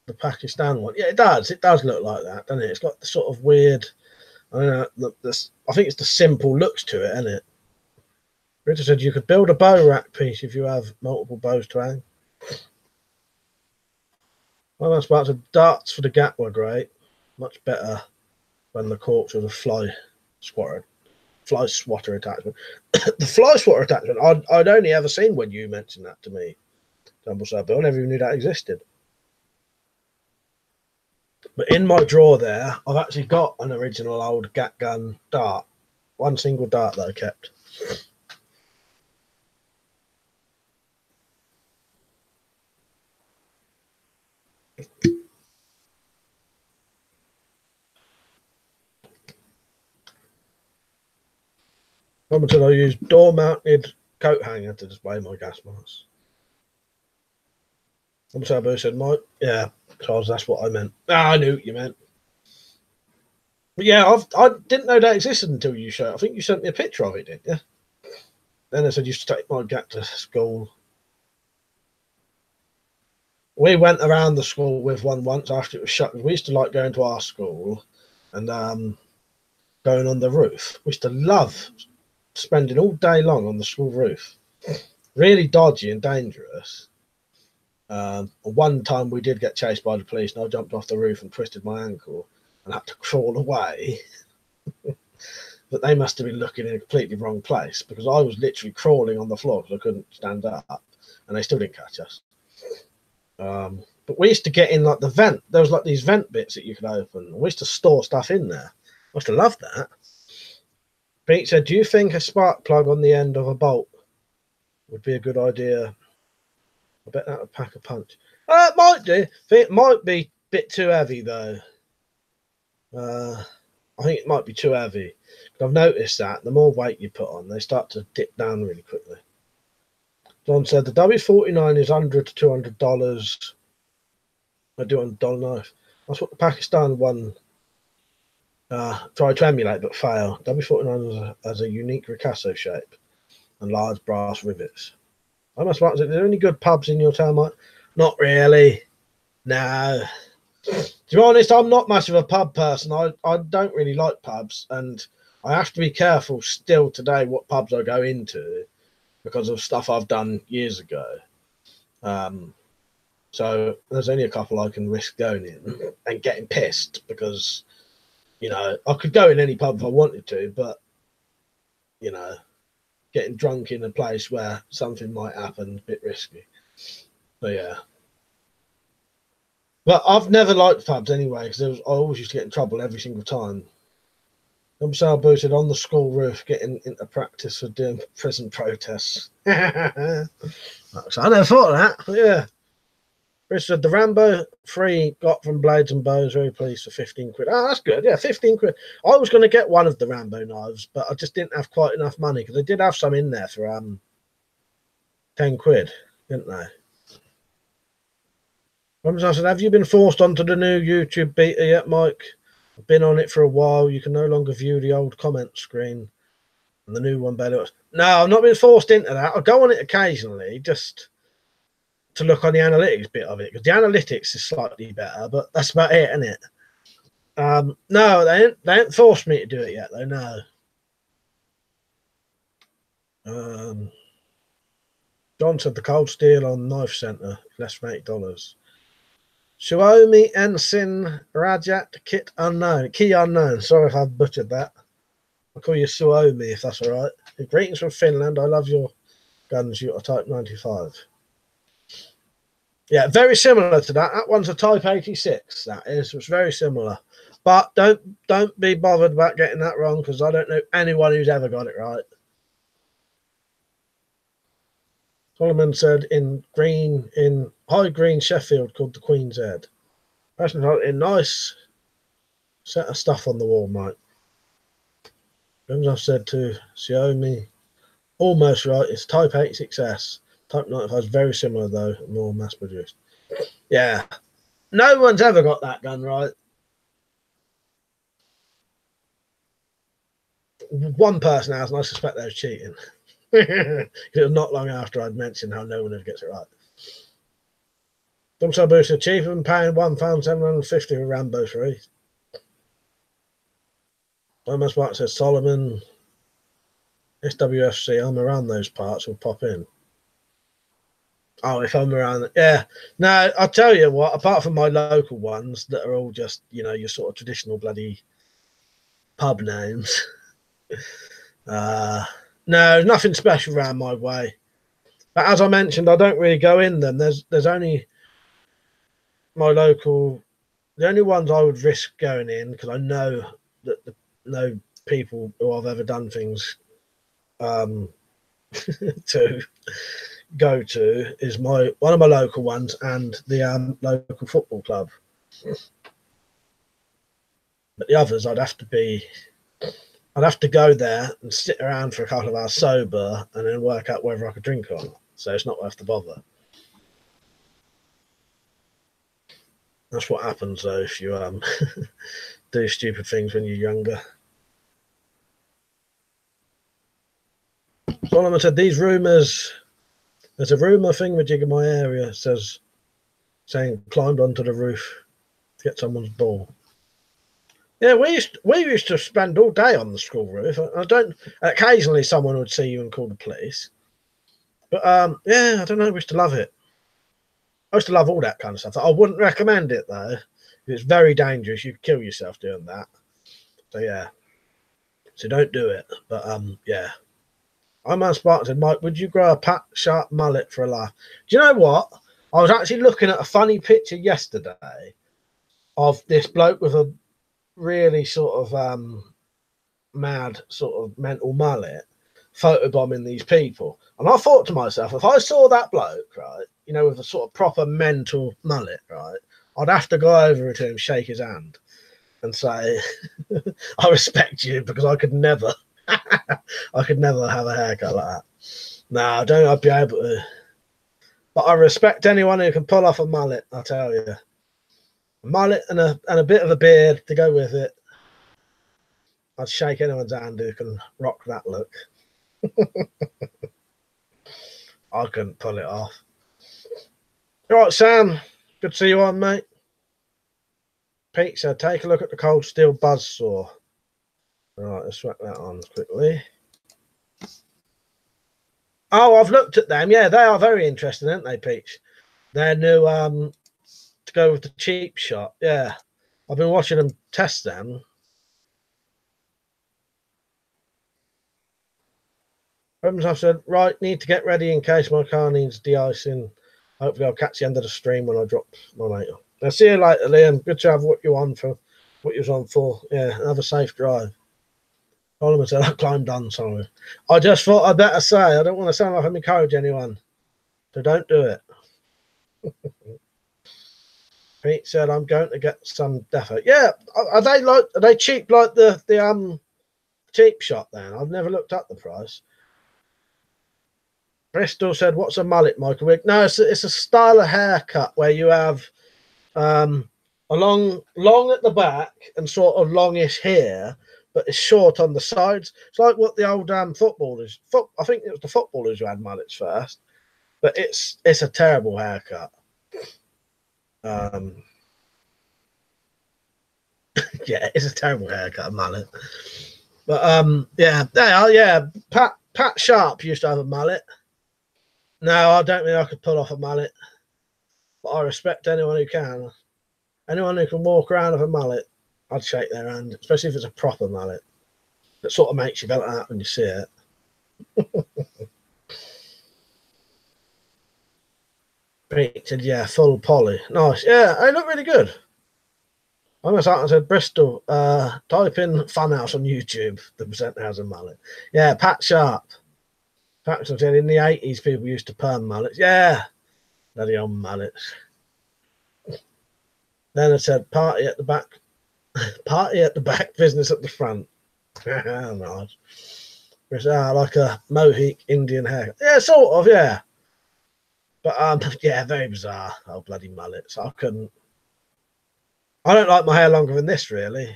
the Pakistan one. Yeah, it does. It does look like that, doesn't it? It's got the sort of weird, I don't know, I think it's the simple looks to it, isn't it? Richard said you could build a bow rack piece if you have multiple bows to hang. Well, that's about the darts for the GAT were great. Much better when the corpse was a fly swatter attachment. The fly swatter attachment, I'd only ever seen when you mentioned that to me. Dumbleside Bill, I never even knew that existed. But in my drawer there, I've actually got an original old GAT gun dart. One single dart that I kept. Someone said I use door-mounted coat hanger to display my gas masks. Sabu said, Mike, yeah, Charles, that's what I meant. Ah, I knew what you meant. But yeah, I didn't know that existed until you showed. I think you sent me a picture of it, didn't you? Then I said you used to take my GAT to school. We went around the school with one once after it was shut. We used to like going to our school and going on the roof. We used to love spending all day long on the school roof. Really dodgy and dangerous. One time we did get chased by the police and I jumped off the roof and twisted my ankle and had to crawl away. But they must have been looking in a completely wrong place because I was literally crawling on the floor because I couldn't stand up and they still didn't catch us. But we used to get in like the vent. There was like these vent bits that you could open. We used to store stuff in there. I used to love that. Pete said, do you think a spark plug on the end of a bolt would be a good idea? I bet that would pack a punch. It might do. I think it might be a bit too heavy though. I think it might be too heavy. I've noticed that the more weight you put on, they start to dip down really quickly. John said the W49 is $100 to $200. I do on a dollar knife. That's what the Pakistan one tried to emulate but failed. W49 has a unique Ricasso shape and large brass rivets. I must ask, are there any good pubs in your town, Mike? Not really. No. To be honest, I'm not much of a pub person. I don't really like pubs, and I have to be careful still today what pubs I go into because of stuff I've done years ago. So there's only a couple I can risk going in and getting pissed because, you know, I could go in any pub if I wanted to, but, you know, getting drunk in a place where something might happen, a bit risky. So, yeah. But I've never liked pubs anyway because I always used to get in trouble every single time. I'm booted on the school roof getting into practice for doing prison protests. I never thought of that. Yeah. Chris said the Rambo 3 got from Blades and Bows, very pleased for 15 quid. Oh, that's good. Yeah, 15 quid. I was going to get one of the Rambo knives, but I just didn't have quite enough money because they did have some in there for 10 quid, didn't they? I said, have you been forced onto the new YouTube beta yet, Mike? I've been on it for a while. You can no longer view the old comment screen. And the new one better. No, I've not been forced into that. I go on it occasionally just to look on the analytics bit of it, because the analytics is slightly better, but that's about it, isn't it? No, they ain't forced me to do it yet, though, no. John said the cold steel on Knife Centre, less than $8. Suomi Ensign Rajat Kit Unknown. Key Unknown. Sorry if I've butchered that. I'll call you Suomi if that's all right. Greetings from Finland. I love your guns. You're a Type 95. Yeah, very similar to that. That one's a Type 86. That is. It's very similar. But don't be bothered about getting that wrong because I don't know anyone who's ever got it right. Solomon said in high green Sheffield called the Queen's Head. That's a nice set of stuff on the wall, mate. As I've said to Xiaomi, almost right. It's Type 86S. Type 95 is very similar though, more mass produced. Yeah, no one's ever got that gun right. One person has, and I suspect they was cheating. It was not long after I'd mentioned how no one ever gets it right. Dumpside Booster cheaper than paying £1,750 for Rambo 3. Thomas Mark says Solomon SWFC, I'm around those parts, will pop in. Oh, if I'm around, yeah. No, I'll tell you what, apart from my local ones that are all just, you know, your sort of traditional bloody pub names. No, nothing special around my way. But as I mentioned, I don't really go in them. There's only my local, the only ones I would risk going in because I know that no people who I've ever done things to go to is one of my local ones and the local football club. But the others, I'd have to go there and sit around for a couple of hours sober and then work out whether I could drink or not. So it's not worth the bother. That's what happens though if you do stupid things when you're younger. Solomon said these rumours. There's a rumour thingamajig in my area saying climbed onto the roof to get someone's ball. Yeah, we used to spend all day on the school roof. Occasionally someone would see you and call the police. But yeah, I don't know. We used to love it. I used to love all that kind of stuff. I wouldn't recommend it though. It's very dangerous. You could kill yourself doing that. So yeah. So don't do it. But yeah. I'm on Spartan said, Mike, would you grow a pat sharp mullet for a laugh? Do you know what? I was actually looking at a funny picture yesterday of this bloke with a really sort of mad sort of mental mullet photobombing these people. And I thought to myself, if I saw that bloke, right, you know, with a sort of proper mental mullet, right, I'd have to go over to him, shake his hand and say, I respect you, because I could never, I could never have a haircut like that. No, I don't think I'd be able to. But I respect anyone who can pull off a mullet, I tell you. A mullet and a bit of a beard to go with it. I'd shake anyone's hand who can rock that look. I couldn't pull it off. All right, Sam. Good to see you on, mate. Pete said, take a look at the cold steel buzzsaw. All right, let's whack that on quickly. Oh, I've looked at them. Yeah, they are very interesting, aren't they, Peach? They're new to go with the cheap shot. Yeah, I've been watching them test them. I've said, right, need to get ready in case my car needs de-icing. Hopefully I'll catch the end of the stream when I drop my mate. I'll see you later, Liam. Good to have what you on for, what you was on for. Yeah, have a safe drive. Solomon said, I climbed on, sorry. I just thought I'd better say, I don't want to sound like I'm encouraging anyone. So don't do it. Pete said, I'm going to get some defo. Yeah, are they cheap like the cheap shot then? I've never looked up the price. Bristol said, what's a mullet, Michael Wig? No, it's a style of haircut where you have a long at the back and sort of longish hair, but it's short on the sides. It's like what the old footballers, I think it was the footballers who had mullets first, but it's a terrible haircut. Yeah, it's a terrible haircut, mullet. But yeah, they are. Yeah, Pat Sharp used to have a mullet. No, I don't think I could pull off a mullet, but I respect anyone who can. Anyone who can walk around with a mullet, I'd shake their hand, especially if it's a proper mullet. That sort of makes you go like that when you see it. Pete said, yeah, full poly. Nice. Yeah, they look really good. I almost like I said, Bristol, type in Funhouse on YouTube. The presenter has a mullet. Yeah, Pat Sharp. Pat said in the 80s, people used to perm mullets. Yeah, bloody old mullets. Then I said, party at the back. Party at the back, business at the front. Nice. Like a Mohawk Indian hair. Yeah, sort of, yeah. But yeah, very bizarre. Oh, bloody mullets. I couldn't. I don't like my hair longer than this, really.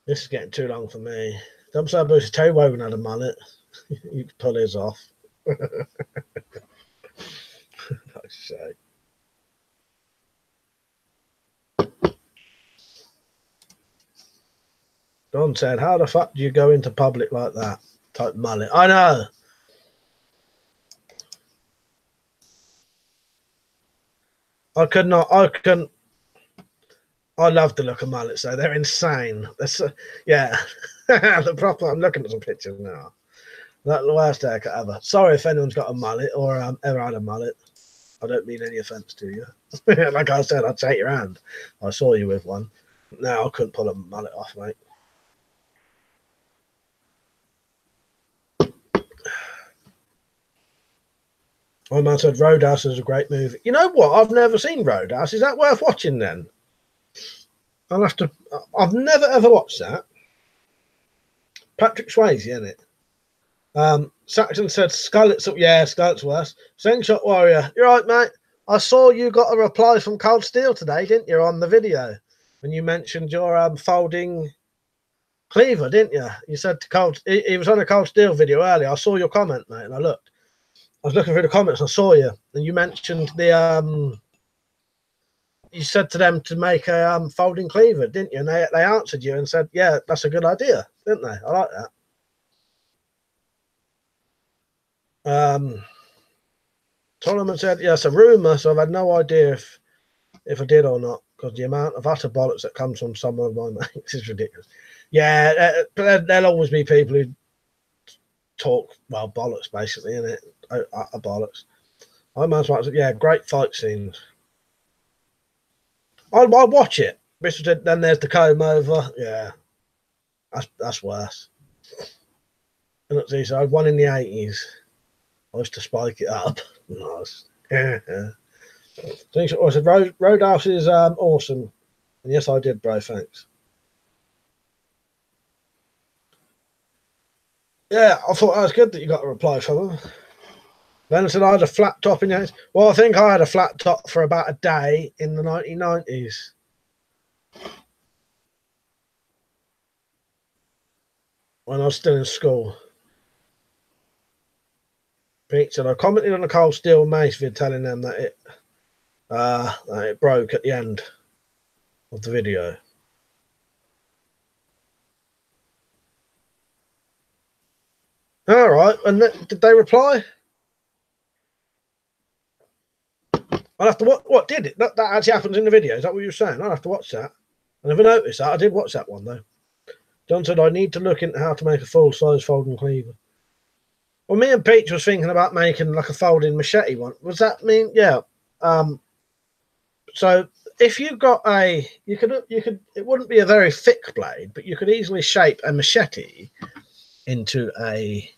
This is getting too long for me. Don't say Bruce Terry Wogan had a mullet. You could pull his off. Nice say. Don said, how the fuck do you go into public like that? Type mullet. I know. I couldn't. I love the look of mullets though. They're insane. Yeah. The proper, I'm looking at some pictures now. That's the worst haircut ever. Sorry if anyone's got a mullet or ever had a mullet. I don't mean any offense to you. Like I said, I'd shake your hand. I saw you with one. No, I couldn't pull a mullet off, mate. My man said Roadhouse is a great movie. You know what? I've never seen Roadhouse. Is that worth watching then? I'll have to. I've never ever watched that. Patrick Swayze, isn't it? Saxon said Scarlett's up. Yeah, Scarlett's worse. Slingshot Warrior. You're right, mate. I saw you got a reply from Cold Steel today, didn't you, on the video? When you mentioned your folding cleaver, didn't you? You said to Cold. He was on a Cold Steel video earlier. I saw your comment, mate, and I looked. I was looking through the comments. I saw you, and you mentioned the you said to them to make a folding cleaver, didn't you? And they answered you and said, "Yeah, that's a good idea," didn't they? I like that. Solomon said, "Yeah, it's a rumor, so I've had no idea if I did or not, because the amount of utter bollocks that comes from some of my mates is ridiculous." Yeah, but there'll always be people who talk bollocks, basically, isn't it? Bollocks. I might as well. Yeah, great fight scenes. I'll watch it. Then there's the comb over. Yeah, that's worse. And let's see. So I won in the 80s. I used to spike it up. Nice. Yeah. So I said Roadhouse is awesome. And yes, I did, bro. Thanks. Yeah, I thought that was good that you got a reply from them. Then I said I had a flat top in the 80s. Well, I think I had a flat top for about a day in the 1990s. When I was still in school. Pete said I commented on the Cold Steel Mace vid telling them that it broke at the end of the video. All right, and did they reply? I'll have to what did it? That actually happens in the video. Is that what you were saying? I'll have to watch that. I never noticed that. I did watch that one though. John said I need to look into how to make a full size folding cleaver. Well, me and Peach was thinking about making like a folding machete one. Was that mean? Yeah. So if you got you could it wouldn't be a very thick blade, but you could easily shape a machete into a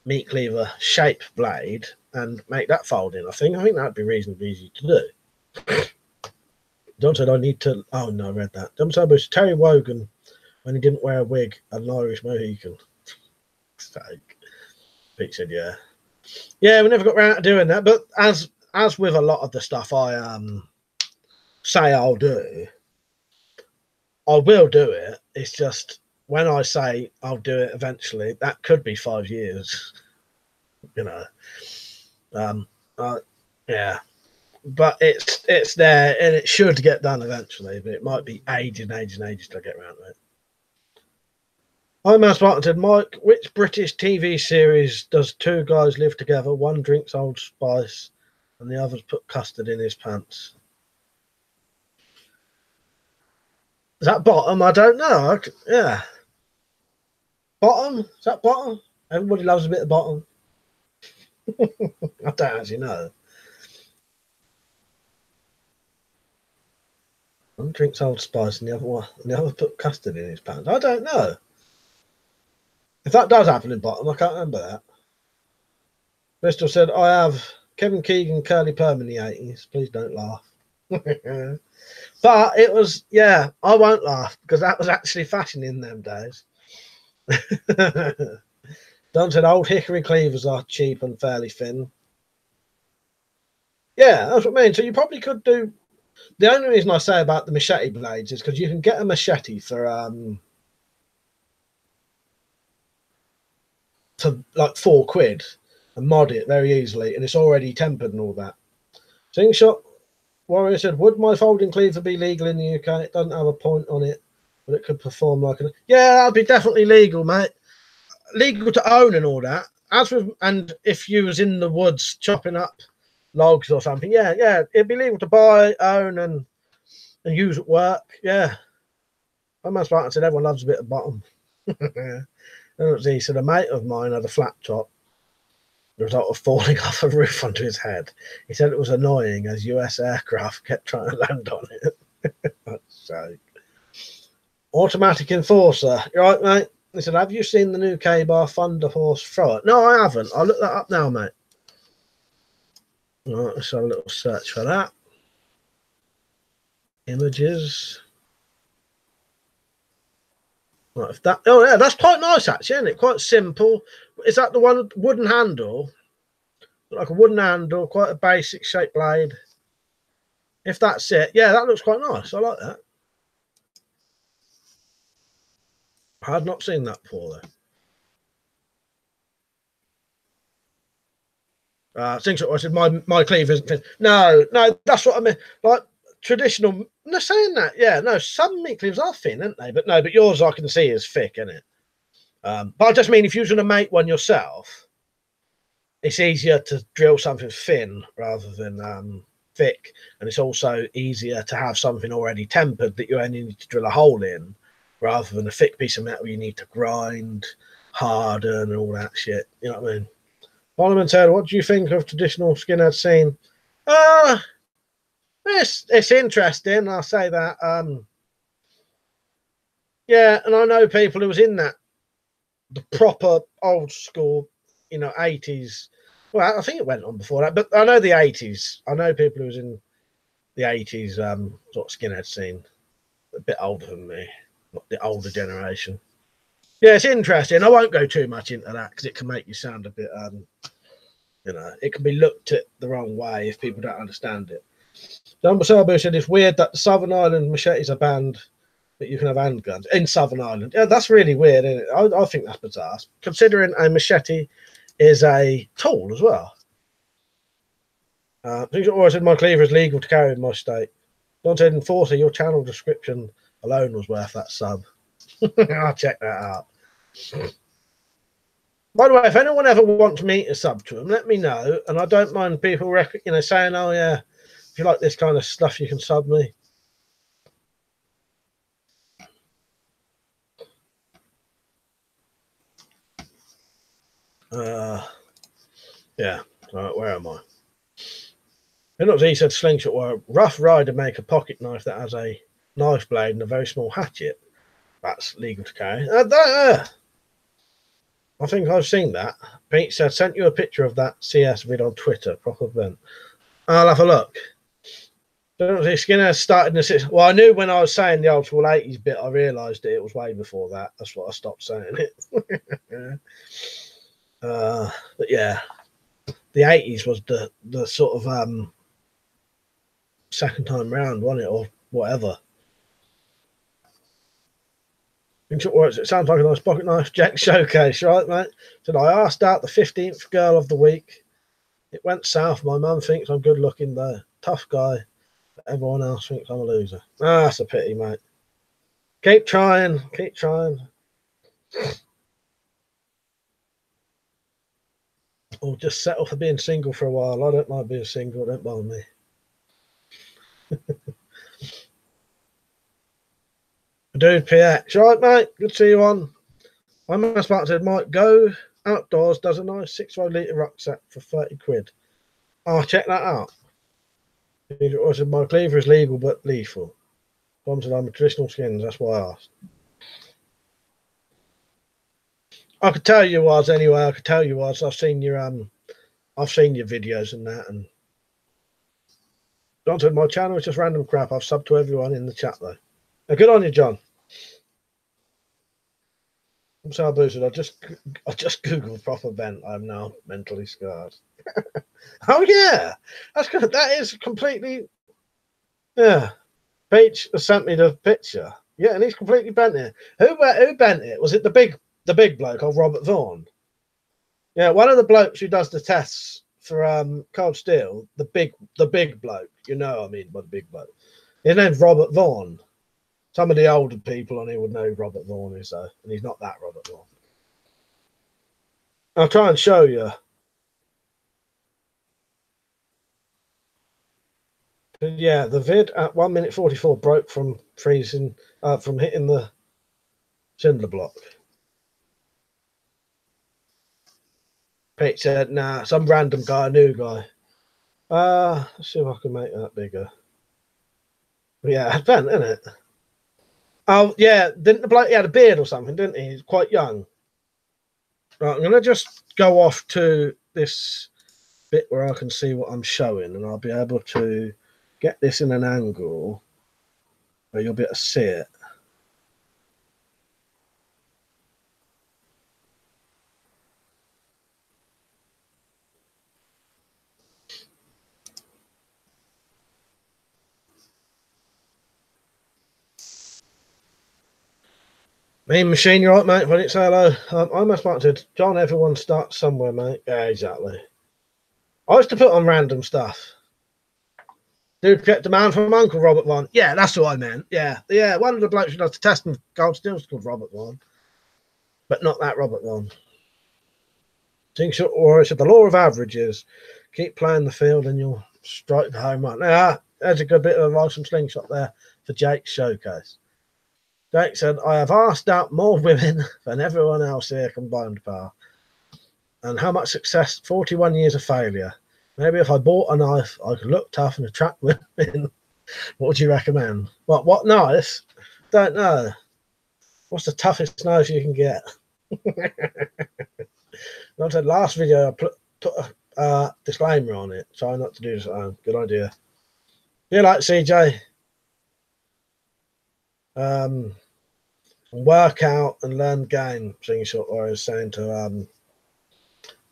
meat cleaver shape blade and make that folding. I think that'd be reasonably easy to do. John said I need to. Oh no, I read that. John said it was Terry Wogan when he didn't wear a wig and an Irish Mohican. Pete said, yeah, we never got around to doing that. But as with a lot of the stuff I say I'll do, I will do it. It's just when I say I'll do it eventually, that could be 5 years. You know, yeah. But it's there and it should get done eventually. But it might be ages to get around to it. Hi, Mouse Martin said, Mike, which British TV series does two guys live together? One drinks Old Spice and the other's put custard in his pants. Is that Bottom? I don't know. Yeah. Bottom? Is that Bottom? Everybody loves a bit of Bottom. I don't actually know. One drinks Old Spice and the other put custard in his pants. I don't know. If that does happen in Bottom, I can't remember that. Bristol said, I have Kevin Keegan curly perm in the 80s. Please don't laugh. But it was, yeah, I won't laugh because that was actually fashion in them days. Don said, old hickory cleavers are cheap and fairly thin. Yeah, that's what I mean. So you probably could do. The only reason I say about the machete blades is because you can get a machete for like £4 and mod it very easily, and it's already tempered and all that. Slingshot Warrior said, would my folding cleaver be legal in the UK? It doesn't have a point on it, but it could perform like an... Yeah, that'd be definitely legal, mate. Legal to own and all that. And if you was in the woods chopping up logs or something, yeah, it'd be legal to buy, own, and use at work. Yeah. I must like I said, everyone loves a bit of Bottom. He said, a mate of mine had a flat top. The result of falling off a roof onto his head. He said it was annoying as US aircraft kept trying to land on it. So, automatic enforcer. You right, mate? He said, have you seen the new K-Bar Thunder Horse thrower? No, I haven't. I'll look that up now, mate. All right, let's have a little search for that. Images. Right, if that, oh yeah, that's quite nice actually, isn't it? Quite simple. Is that the one wooden handle? Like a wooden handle, quite a basic shaped blade. If that's it, yeah, that looks quite nice. I like that. I had not seen that before though. I said my cleaver isn't thin. No, that's what I mean. Like traditional. No, saying that, yeah, no, some meat cleavers are thin, aren't they? But no, but yours I can see is thick, isn't it? But I just mean if you're going to make one yourself, it's easier to drill something thin rather than thick, and it's also easier to have something already tempered that you only need to drill a hole in, rather than a thick piece of metal you need to grind, harden, and all that shit. You know what I mean? Parliament said, what do you think of traditional skinhead scene? It's interesting, I'll say that. Yeah, and I know people who was in that, the proper old school, 80s. Well, I think it went on before that, but I know the 80s. I know people who was in the 80s sort of skinhead scene. a bit older than me, not the older generation. Yeah, it's interesting. I won't go too much into that because it can make you sound a bit, you know, it can be looked at the wrong way if people don't understand it. John Basabu said it's weird that the Southern Island machetes are banned, but you can have handguns in Southern Ireland. Yeah, that's really weird, isn't it? I think that's bizarre, considering a machete is a tool as well. I said my cleaver is legal to carry in my state. Don said in 40, your channel description alone was worth that sub. I'll check that out. By the way, if anyone ever wants me to sub to them, let me know. And I don't mind people, you know, saying, "Oh yeah, if you like this kind of stuff, you can sub me." Yeah. Right, where am I? He said slingshot were rough rider make a pocket knife that has a knife blade and a very small hatchet. That's legal to carry. I think I've seen that. Pete said, sent you a picture of that CS vid on Twitter. Proper event. I'll have a look. Skinner started in the 60s. Well, I knew when I was saying the old school 80s bit, I realised that it was way before that. That's why I stopped saying it. But yeah, the 80s was the sort of second time round, wasn't it, or whatever. It sounds like a nice pocket knife. Jack showcase, right, mate? Said I asked out the 15th girl of the week. It went south. My mum thinks I'm good looking though. Tough guy. But everyone else thinks I'm a loser. That's a pity, mate. Keep trying. Keep trying. Or just settle for being single for a while. I don't mind being single. Don't bother me. Dude, PX. Right, mate. Good to see you on. My man said, Mike, go outdoors, does a nice 6 litre rucksack for 30 quid. Oh, check that out. I said, my cleaver is legal but lethal. Tom said, I'm a traditional skins. That's why I asked. I could tell you was anyway. I could tell you was. I've seen your videos and that. And John said, my channel is just random crap. I've subbed to everyone in the chat though. Now, good on you, John. I'm sorry, Boosted. I just googled proper vent. I'm now mentally scarred. Oh yeah, that's good. That is completely. Yeah, Peach has sent me the picture. Yeah, and he's completely bent it. Who bent it? Was it the big bloke or Robert Vaughan? Yeah, one of the blokes who does the tests for Cold Steel. The big bloke. You know, I mean, by the big bloke. His name's Robert Vaughan. Some of the older people on here would know who Robert Vaughan is, though, and he's not that Robert Vaughan. I'll try and show you. Yeah, the vid at 1 minute 44 broke from freezing, from hitting the cinder block. Pete said, nah, some random guy, new guy. Let's see if I can make that bigger. Yeah, it's bent, isn't it? Oh, yeah, didn't the bloke, he had a beard or something, didn't he? He's quite young. Right, I'm going to just go off to this bit where I can see what I'm showing, and I'll be able to get this in an angle where you'll be able to see it. Mean Machine, you right, mate? When it's hello, I must want to. John, everyone starts somewhere, mate. Yeah, exactly. I used to put on random stuff. Dude, get demand from Uncle Robert Vaughan. Yeah, that's what I meant. Yeah, one of the blokes who does the testing of Gold Steel is called Robert Vaughan, but not that Robert Vaughan. Or it's the law of averages. Keep playing the field and you'll strike the home run. Yeah, there's a good bit of advice from Slingshot there for Jake's showcase. Jake said, I have asked out more women than everyone else here combined, pal. And how much success? 41 years of failure. Maybe if I bought a knife, I could look tough and attract women. What would you recommend? What knife? Don't know. What's the toughest knife you can get? Like I said, last video, I put a disclaimer on it. Try not to do this at home. Good idea. You like CJ? Work out and learn game. Things what I was saying to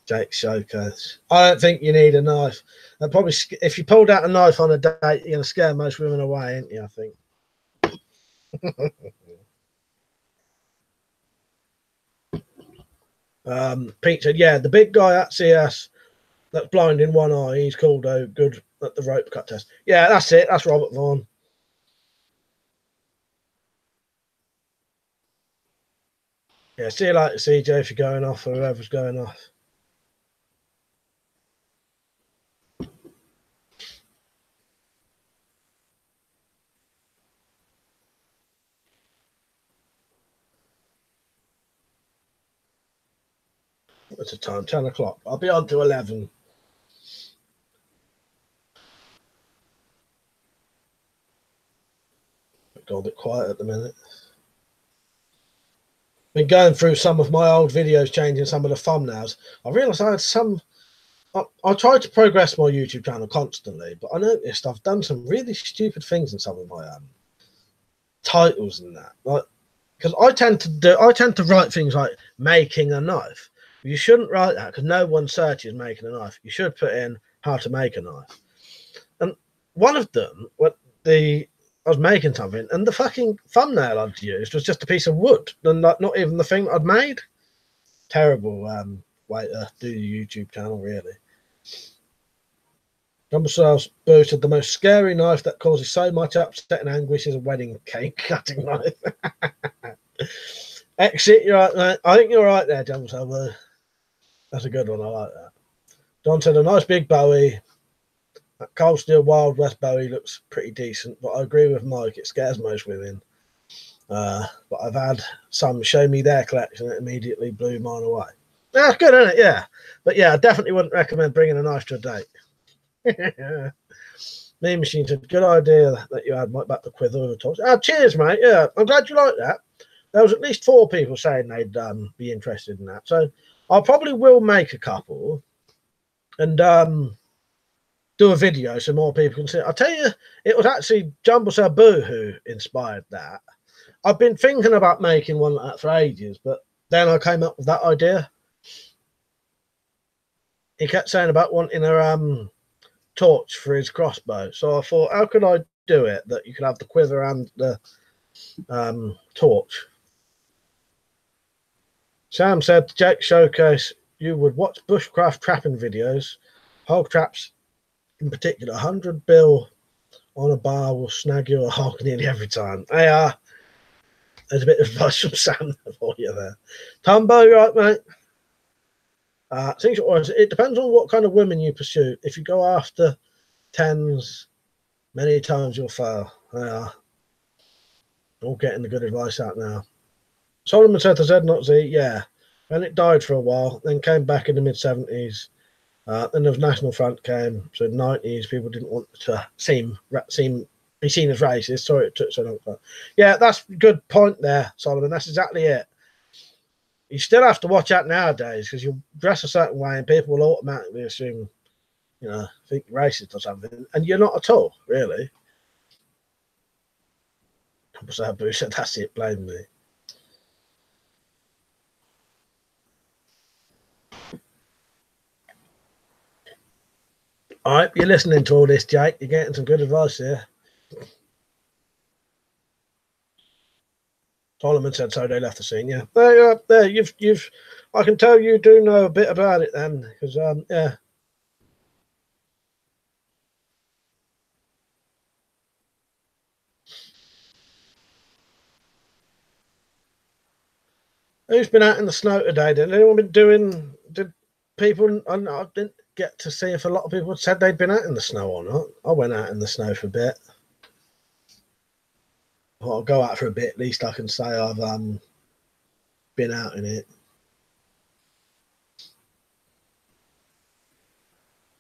Jake Showcase. I don't think you need a knife. And probably if you pulled out a knife on a date, you're going to scare most women away, ain't you? I think. Pete said, yeah, the big guy at CS that's blind in one eye, he's called good at the rope cut test. Yeah, that's it. That's Robert Vaughan. Yeah, see you later, CJ, if you're going off or whoever's going off. What's the time? 10 o'clock. I'll be on to 11. Got a bit quiet at the minute. Been going through some of my old videos, changing some of the thumbnails. I realised I had some. I try to progress my YouTube channel constantly, but I noticed I've done some really stupid things in some of my titles and that. Like, because I tend to write things like making a knife. You shouldn't write that because no one searches making a knife. You should put in how to make a knife. And one of them, I was making something, and the fucking thumbnail I'd used was just a piece of wood, and not even the thing I'd made. Terrible way to do your YouTube channel, really. Jumbo Sales boasted the most scary knife that causes so much upset and anguish is a wedding cake cutting knife. Exit, you're right, mate. I think you're right there, Jumbo Sales. That's a good one. I like that. Don said a nice big Bowie. That Cold Steel Wild West Bowie looks pretty decent, but I agree with Mike. It scares most women. But I've had some show me their collection and it immediately blew mine away. That's good, isn't it? Yeah. But yeah, I definitely wouldn't recommend bringing a knife to a date. Mean Machine said, good idea that you had Mike back to Quiver with the talks. Oh, cheers, mate. Yeah, I'm glad you like that. There was at least 4 people saying they'd be interested in that. So I probably will make a couple and do a video so more people can see it. I'll tell you, it was actually Jumbo Sabu who inspired that. I've been thinking about making one like that for ages, but then I came up with that idea. He kept saying about wanting a torch for his crossbow. So I thought, how could I do it that you could have the quiver and the torch? Sam said, Jake Showcase, you would watch bushcraft trapping videos, hog traps in particular. 100 bill on a bar will snag you a hog nearly every time. Hey, there's a bit of advice from Sam for you there. Tumbo, you right, mate? It depends on what kind of women you pursue. If you go after 10s, many times you'll fail. All getting the good advice out now. Solomon said to Z, not Z, yeah. And it died for a while, then came back in the mid-70s. Then the National Front came, so 90s, people didn't want to be seen as racist. Sorry it took so long. Yeah, that's a good point there, Solomon. That's exactly it. You still have to watch out nowadays because you dress a certain way and people will automatically assume, think you're racist or something, and you're not at all, really. Sabu said, that's it, blame me. All right, you're listening to all this, Jake. You're getting some good advice here. Solomon said so. They left the scene. Yeah, there. You've. I can tell you do know a bit about it then, because yeah. Who's been out in the snow today? Did anyone been doing? Did people? I didn't get to see if a lot of people said they'd been out in the snow or not. I went out in the snow for a bit. I'll go out for a bit. At least I can say I've been out in it.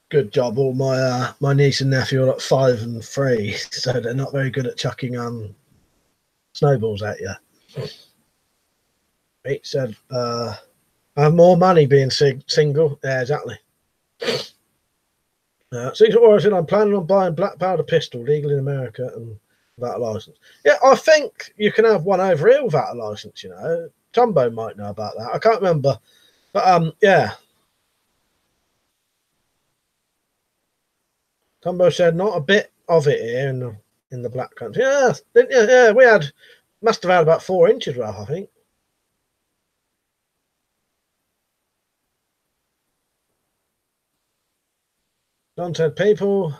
Good job. All my niece and nephew are like 5 and 3, so they're not very good at chucking snowballs at you. Pete said, I have more money being single. Yeah, exactly. Secret Warrior said, I'm planning on buying black powder pistol legal in America and without a license. Yeah, I think you can have one over here without a license, you know. Tumbo might know about that. I can't remember. But yeah. Tumbo said not a bit of it here in the Black Country. Yeah, yeah, we must have had about 4 inches worth, I think. John said people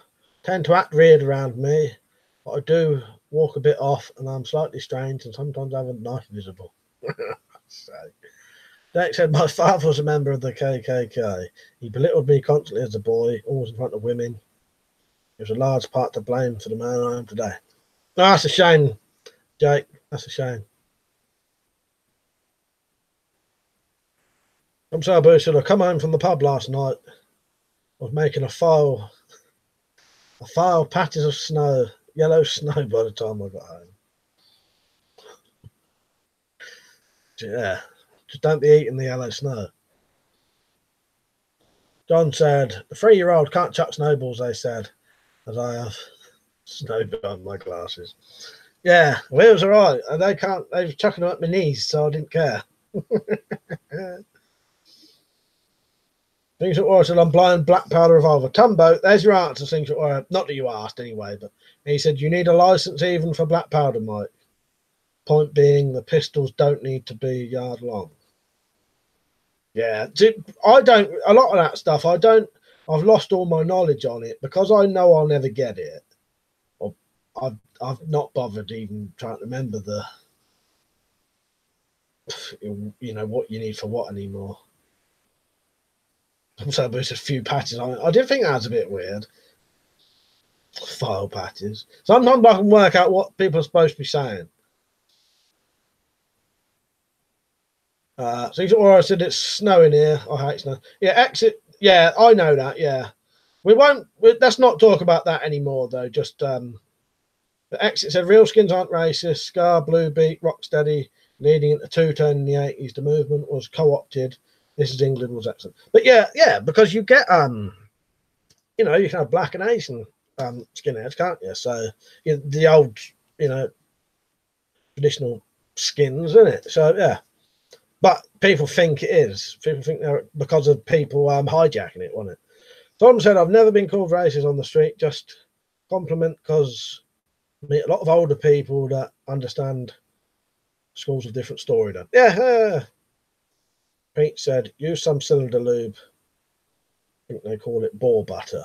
tend to act weird around me, but I do walk a bit off and I'm slightly strange and sometimes have a knife visible. So, Jake said my father was a member of the KKK. He belittled me constantly as a boy, always in front of women. There's a large part to blame for the man I am today. Oh, that's a shame, Jake. That's a shame. I'm sorry, Boo said I come home from the pub last night. I was making a file patches of snow, yellow snow by the time I got home. Yeah, just don't be eating the yellow snow. John said, the 3-year-old can't chuck snowballs, they said, as I have snow behind my glasses. Yeah, well, it was all right. And they were chucking them at my knees, so I didn't care. Things that were said, I'm blind black powder revolver. Tumbo, there's your answer, things that were, not that you asked anyway, but he said, you need a license even for black powder, Mike. Point being, the pistols don't need to be a yard long. Yeah, I don't, a lot of that stuff, I've lost all my knowledge on it because I know I'll never get it. Or I've not bothered even trying to remember what you need for what anymore. So there's a few patches on it. I did think that was a bit weird. File patches. Sometimes I can work out what people are supposed to be saying. So I said it's snowing here. I hate snow. Yeah, exit. Yeah, I know that. Yeah, we won't. Let's not talk about that anymore, though. Just the exit said real skins aren't racist. Scar, Blue Beat, Rocksteady, leading into two-tone in the 80s. The movement was co-opted. This is England was excellent. But yeah, because you get you can have black and Asian skinheads, can't you? So the old traditional skins, isn't it? So yeah. But people think it is. People think they're because of people hijacking it, wasn't it? Tom said, I've never been called racist on the street, just compliment because I meet a lot of older people that understand schools of different story then. Yeah. Pete said, use some cylinder lube. I think they call it bore butter.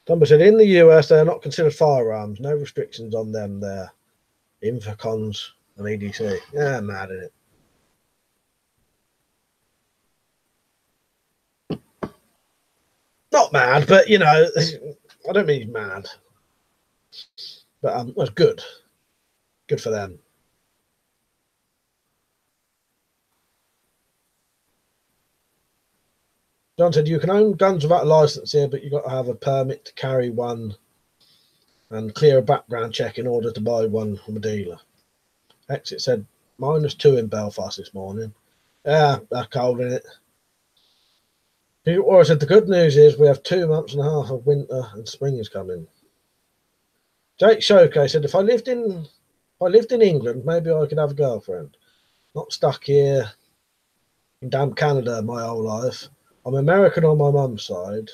Tom said, in the US, they are not considered firearms. No restrictions on them there. Infocons and EDC. Yeah, mad, isn't it? Not mad, but I don't mean he's mad. But it was good. Good for them. John said you can own guns without a license here, but you've got to have a permit to carry one and clear a background check in order to buy one from a dealer. Exit said -2 in Belfast this morning. Yeah, that's cold, isn't it? Or said the good news is we have 2 months and a half of winter and spring is coming. Jake Showcase said if I lived in England, maybe I could have a girlfriend. Not stuck here in damn Canada my whole life. I'm American on my mum's side.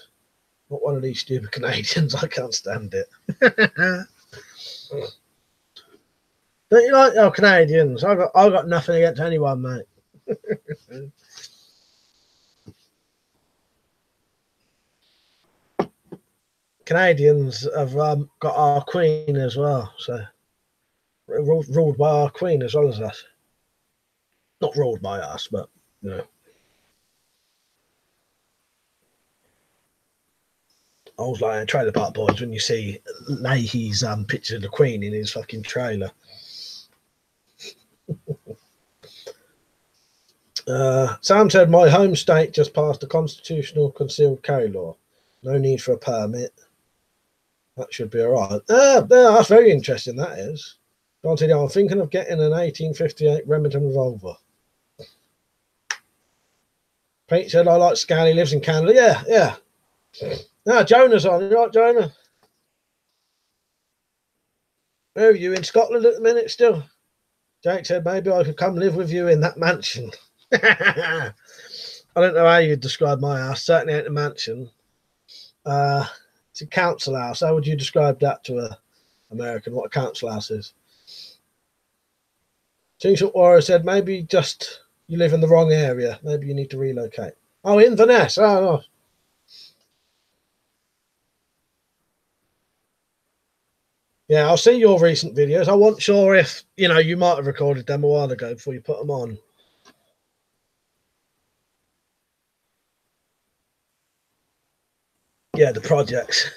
Not one of these stupid Canadians. I can't stand it. Don't you like Canadians? I got nothing against anyone, mate. Canadians have got our queen as well, so ruled by our queen as well as us. Not ruled by us, but I was like Trailer Park Boys when you see Leahy's picture of the Queen in his fucking trailer. Sam said my home state just passed a constitutional concealed carry law. No need for a permit. That should be all right. That's very interesting, that is. John said, I'm thinking of getting an 1858 Remington revolver. Pete said, I like Scally, lives in Canada. Yeah. Jonah's on. You right, Jonah? Where are you, in Scotland at the minute still? Jake said maybe I could come live with you in that mansion. I don't know how you'd describe my house. Certainly ain't a mansion. It's a council house. How would you describe that to a American? What a council house is? Slingshot Warrior said maybe just you live in the wrong area. Maybe you need to relocate. Oh, Inverness. Oh, no. Yeah, I'll see your recent videos. I wasn't sure if, you might have recorded them a while ago before you put them on. Yeah, the projects.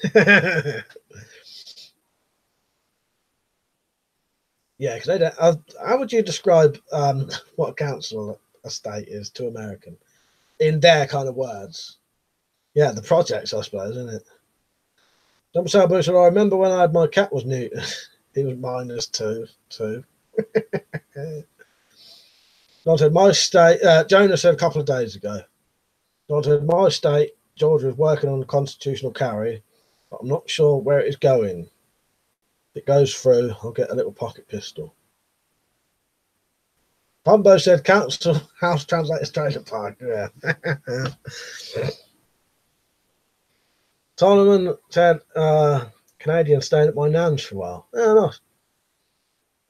Yeah, because they don't. How would you describe what a council estate is to American in their kind of words? Yeah, the projects, I suppose, isn't it? Don't say, Bush. I remember when I had my cat was new. He was -2. John said my state. Jonah said a couple of days ago. John said my state, Georgia, is working on a constitutional carry, but I'm not sure where it is going. If it goes through, I'll get a little pocket pistol. Pombo said council house translates trailer park. Yeah. Solomon said Canadian staying at my nan's for a while. Yeah, nice.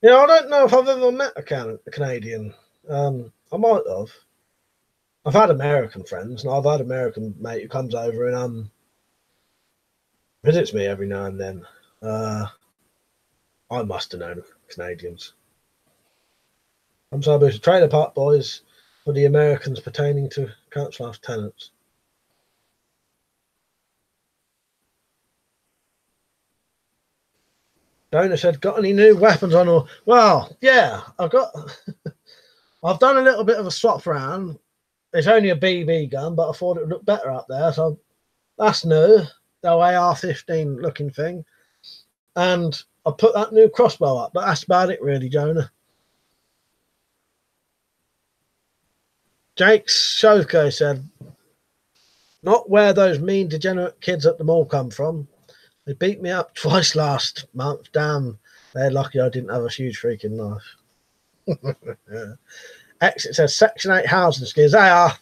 Yeah, I don't know if I've ever met a Canadian. I might have. I've had American friends, and I've had American mate who comes over and visits me every now and then. I must have known Canadians. I'm sorry, it's trailer park boys for the Americans pertaining to council house tenants. Donor said, got any new weapons on? Or well, yeah, I've done a little bit of a swap around. It's only a BB gun, but I thought it would look better up there. So that's new, the AR-15 looking thing. And I put that new crossbow up, but that's about it really, Jonah. Jake's Shoko said, not where those mean degenerate kids at the mall come from. They beat me up twice last month. Damn, they're lucky I didn't have a huge freaking knife. Yeah. Exit says Section 8 housing schemes. They are.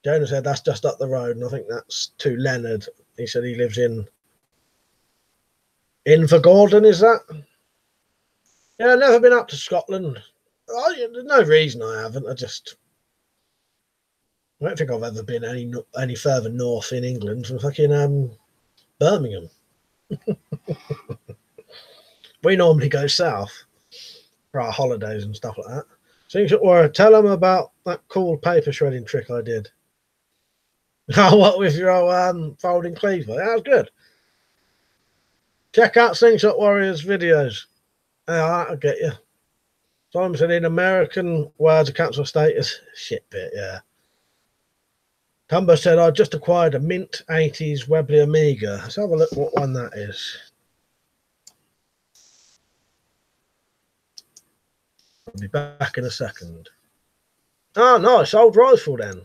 Jonah said that's just up the road, and I think that's to Leonard. He said he lives in Invergordon, is that? Yeah, I've never been up to Scotland. There's no reason I haven't. I don't think I've ever been any further north in England than fucking Birmingham. We normally go south for our holidays and stuff like that. Or tell them about that cool paper shredding trick I did. Oh, what with your old folding cleaver? That was good. Check out Slingshot Warriors videos. Yeah, I'll get you. Simon said in American words, a council estate is shit bit, yeah. Tumbo said, I just acquired a mint 80s Webley Amiga. Let's have a look what one that is. I'll be back in a second. Oh, nice. Old rifle then.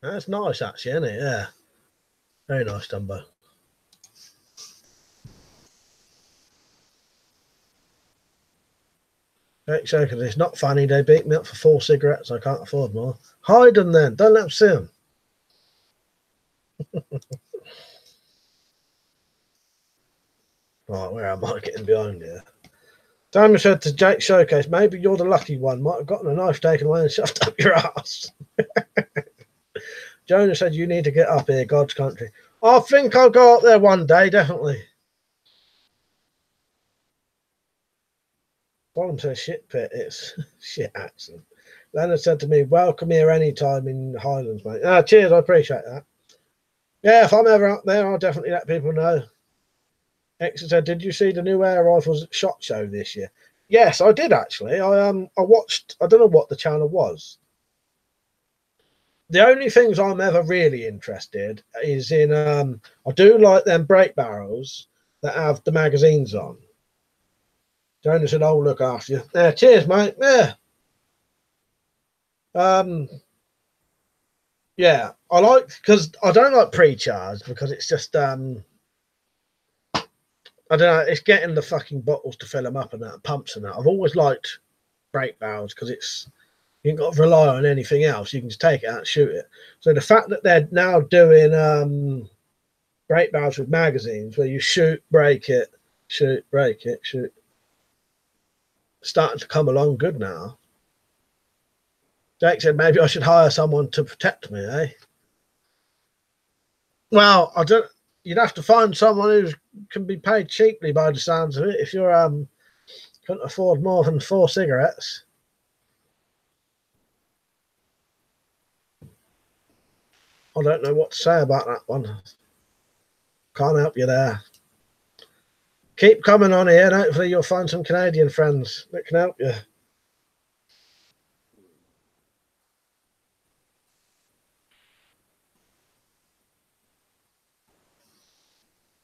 That's nice, actually, isn't it? Yeah. Very nice, Tumbo. Because it's not funny. They beat me up for 4 cigarettes. I can't afford more. Hide them then. Don't let them see them. Right, where am I getting behind here? Diamond said to Jake Showcase, maybe you're the lucky one. Might have gotten a knife taken away and shoved up your ass. Jonah said, you need to get up here, God's country. I think I'll go up there one day, definitely. Bottom says shit pit. It's shit accent. Leonard said to me, welcome here anytime in the Highlands, mate. Cheers, I appreciate that. Yeah, if I'm ever up there, I'll definitely let people know. Exeter said, did you see the new air rifles at SHOT Show this year? Yes, I did actually. I watched, I don't know what the channel was. The only things I'm ever really interested is in, I do like them break barrels that have the magazines on. Jonah said, oh, look after you. Yeah, cheers, mate. Yeah. Yeah, I like, because I don't like pre-charged because it's just I don't know, it's getting the fucking bottles to fill them up and that, pumps and that. I've always liked brake valves because it's, you ain't got to rely on anything else. You can just take it out and shoot it. So the fact that they're now doing brake valves with magazines where you shoot, break it, shoot, break it, shoot, starting to come along good now. Jake said maybe I should hire someone to protect me, eh? Well, I don't. You'd have to find someone who can be paid cheaply by the sounds of it. If you're couldn't afford more than 4 cigarettes. I don't know what to say about that one. Can't help you there. Keep coming on here, and hopefully you'll find some Canadian friends that can help you.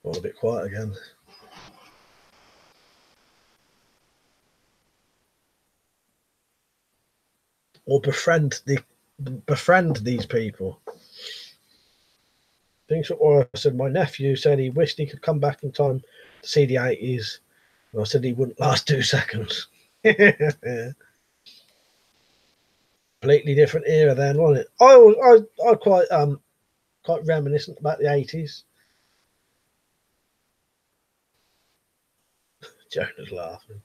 All a bit quiet again. Or befriend these people. Things or I said my nephew said he wished he could come back in time to see the 80s. And I said he wouldn't last 2 seconds. Completely different era then, wasn't it? I quite reminiscent about the 80s. Jonah's laughing.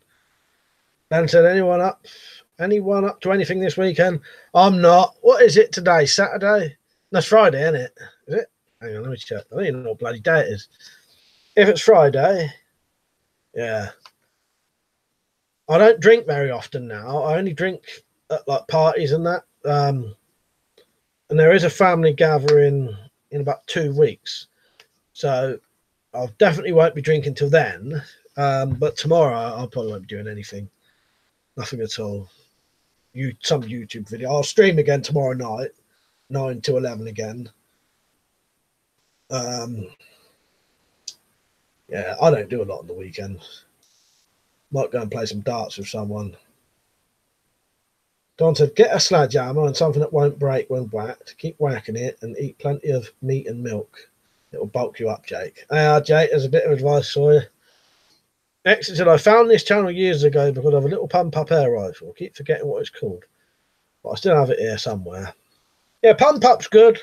Ben said, anyone up to anything this weekend? I'm not. What is it today? Saturday? That's Friday, isn't it? Is it? Hang on, let me check. I don't even know what bloody day it is. If it's Friday, yeah. I don't drink very often now. I only drink at like parties and that. And there is a family gathering in about 2 weeks. So I definitely won't be drinking till then. But tomorrow I probably won't be doing anything. Nothing at all. Some YouTube video. I'll stream again tomorrow night, 9 to 11 again. Yeah, I don't do a lot on the weekend. Might go and play some darts with someone. Don said, get a sledgehammer and something that won't break when whacked. Keep whacking it and eat plenty of meat and milk. It will bulk you up, Jake. Jake, there's a bit of advice for you. Exit said, I found this channel years ago because of a little pump-up air rifle. I keep forgetting what it's called. But I still have it here somewhere. Yeah, pump-up's good.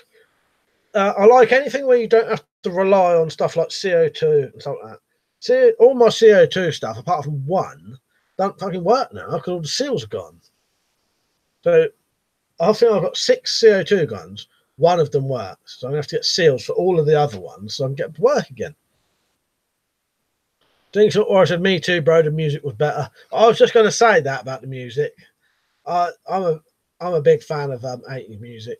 I like anything where you don't have to rely on stuff like CO2 and stuff like that. See, all my CO2 stuff, apart from one, don't fucking work now because all the seals are gone. So I think I've got 6 CO2 guns. One of them works. So I'm going to have to get seals for all of the other ones so I can get to work again. Or I said, me too, bro, the music was better. I was just going to say that about the music. I'm a big fan of 80s music.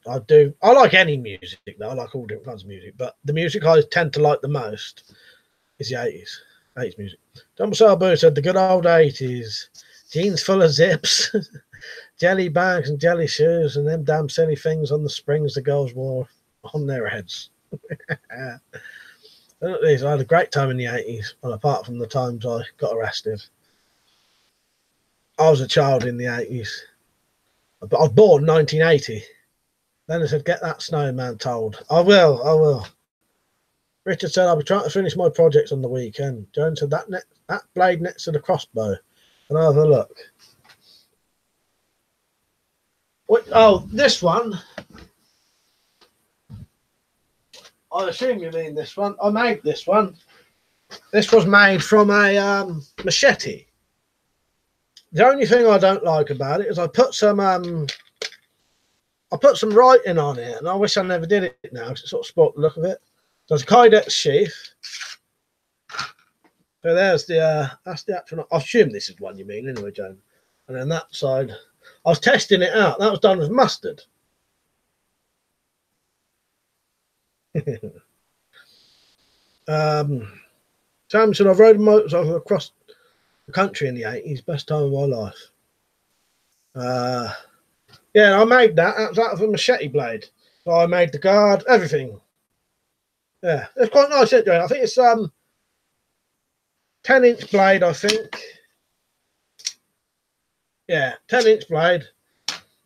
I like any music though. I like all different kinds of music, but the music I tend to like the most is the 80s music. John Salbo said the good old 80s, jeans full of zips, jelly bags and jelly shoes, and them damn silly things on the springs the girls wore on their heads. I had a great time in the 80s, well, apart from the times I got arrested. I was a child in the 80s. I was born 1980. Then I said, get that snowman told. I will. Richard said, I'll be trying to finish my projects on the weekend. Jones said, that blade next to the crossbow. And I'll have a look. This one. I assume you mean this one. I made this one. This was made from a machete. The only thing I don't like about it is I put some writing on it, and I wish I never did it now because it sort of spoiled the look of it. So it's a Kydex sheath. So there's that's the actual. I assume this is one you mean anyway, Joan. And then that side, I was testing it out. That was done with mustard. Sam said, I've rode a motorcycle across the country in the 80s. Best time of my life. Yeah, I made that. That was out of a machete blade. So I made the guard, everything. Yeah, it's quite nice, isn't it? I think it's 10-inch blade, I think. Yeah, 10-inch blade.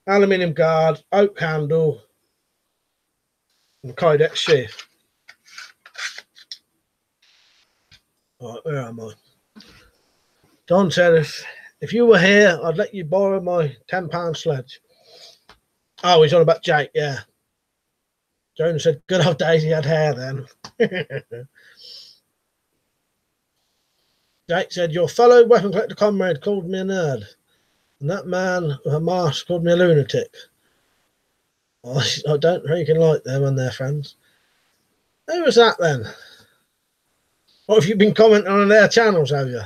aluminium guard, oak handle, and kydex sheath. Right, where am I? John said, if you were here, I'd let you borrow my £10 sledge. Oh, he's on about Jake, yeah. Jonas said, good old days, he had hair then. Jake said, your fellow weapon collector comrade called me a nerd. And that man with a mask called me a lunatic. I don't really like them and their friends. Who was that then? What have you been commenting on their channels, have you?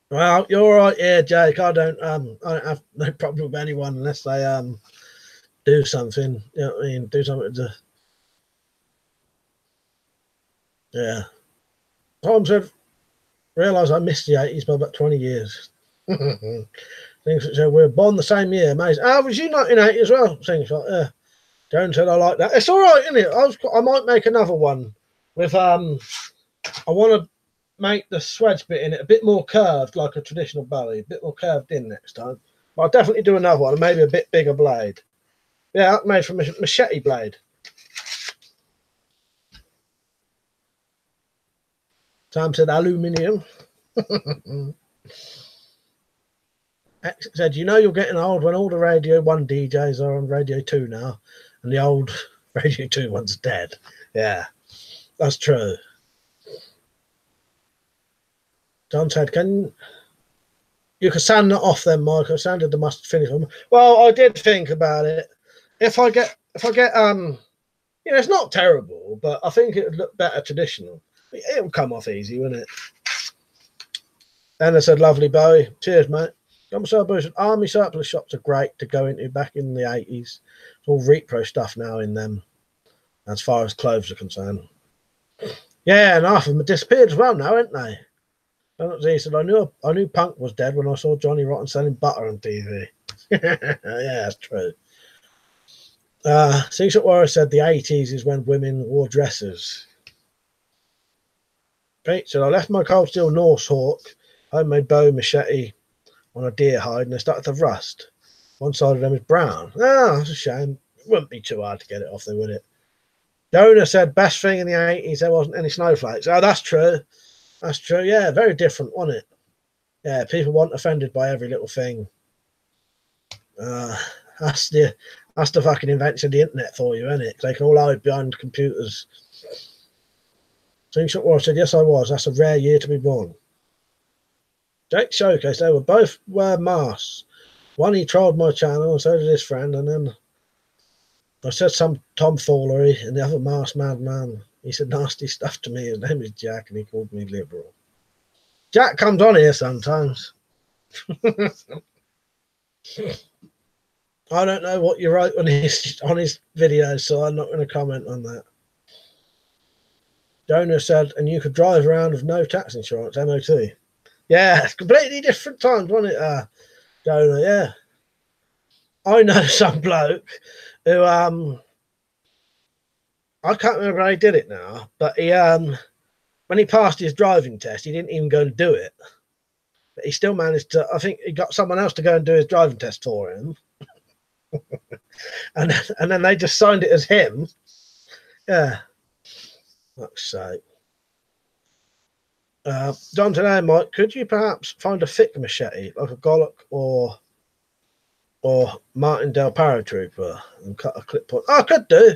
Well, you're all right here, Jake. I don't have no problem with anyone unless they do something. You know what I mean? Do something to. Yeah. Tom said, realise I missed the 80s by about 20 years. Things that said we're born the same year. Amazing. Oh, was you 1980 as well? Things like yeah. Joan said I like that. It's all right, isn't it? I might make another one with I want to make the swedge bit in it a bit more curved, like a traditional bowie, a bit more curved in next time. But I'll definitely do another one, maybe a bit bigger blade. Yeah, made from a machete blade. Sam said aluminium. X said, you know you're getting old when all the Radio 1 DJs are on Radio 2 now, and the old Radio 2 one's dead. Yeah, that's true. John said, you can sand that off then, Mike. I sanded the mustard finish on. Well, I did think about it. If I get you know, it's not terrible, but I think it would look better traditional. It'll come off easy, wouldn't it? Anna said, lovely Bowie. Cheers, mate. Army surplus shops are great to go into back in the 80s. It's all repro stuff now in them, as far as clothes are concerned. Yeah, and half of them have disappeared as well now, haven't they? He said, I knew punk was dead when I saw Johnny Rotten selling butter on TV. Yeah, that's true. Secret Warrior said the 80s is when women wore dresses. Pete said, I left my cold steel Norse Hawk, homemade bow machete on a deer hide, and they started to rust. One side of them is brown. Oh, that's a shame. It wouldn't be too hard to get it off, though, would it? Jonah said, best thing in the 80s, there wasn't any snowflakes. Oh, that's true. That's true. Yeah, very different, wasn't it? Yeah, people weren't offended by every little thing. That's the fucking invention of the internet for you, isn't it? They can all hide behind computers. Slingshot War said, yes, I was. That's a rare year to be born. Jake Showcase, they were both wear masks. One, he trolled my channel, and so did his friend, and then I said some tomfoolery, and the other masked madman. He said nasty stuff to me. His name is Jack, and he called me liberal. Jack comes on here sometimes. I don't know what you wrote on his videos, so I'm not going to comment on that. Jonah said, and you could drive around with no tax insurance, MOT. Yeah, it's completely different times, wasn't it, Jonah? Yeah. I know some bloke who, I can't remember how he did it now, but he, when he passed his driving test, he didn't even go and do it. But he still managed to, I think he got someone else to go and do his driving test for him. and then they just signed it as him. Yeah. Fuck's sake. John today, Mike, could you perhaps find a thick machete, like a Gollock or Martindale paratrooper, and cut a clip point? Oh, I could do.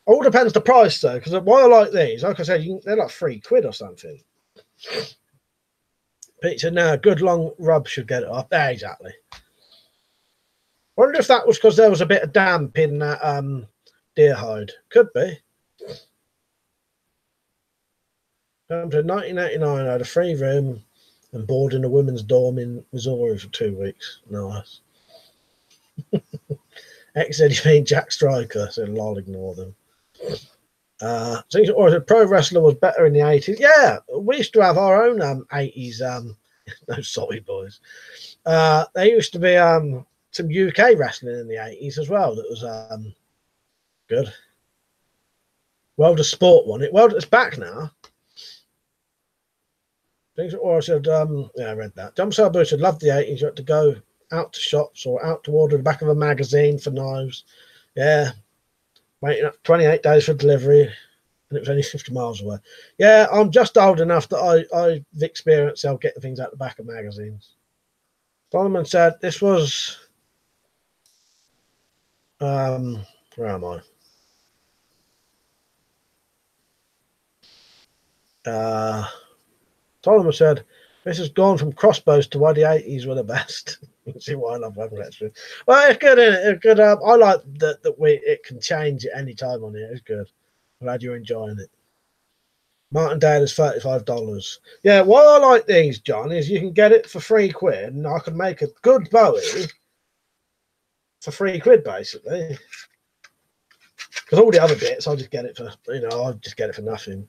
All depends the price though, because why I like these, like I said, they're like £3 or something. Pete said, no, good long rub should get it off. There, exactly. I wonder if that was because there was a bit of damp in that deer hide. Could be. Come to 1989, I had a free room and board in a women's dorm in Missouri for 2 weeks. Nice. X said, you mean Jack Striker? I said, I'll ignore them. Or a pro wrestler was better in the 80s. Yeah, we used to have our own 80s. No, sorry, boys. There used to be some UK wrestling in the 80s as well. That was good. World of Sport won it. Well, it's back now. Or I said, yeah, I read that. John Salbu said, loved the 80s. You had to go out to shops or out to order the back of a magazine for knives. Yeah, waiting up 28 days for delivery, and it was only 50 miles away. Yeah, I'm just old enough that I've experienced getting things out the back of magazines. Solomon said, this was, where am I? Solomon said, this has gone from crossbows to why the 80s were the best. You can see why I love WeaponCollector. Well, it's good, isn't it? It's good. I like that it can change at any time on it. It's good. I'm glad you're enjoying it. Martindale is $35. Yeah, what I like these, John, is you can get it for £3, and I can make a good Bowie for £3, basically. Because all the other bits, I'll just get it for, I'll just get it for nothing.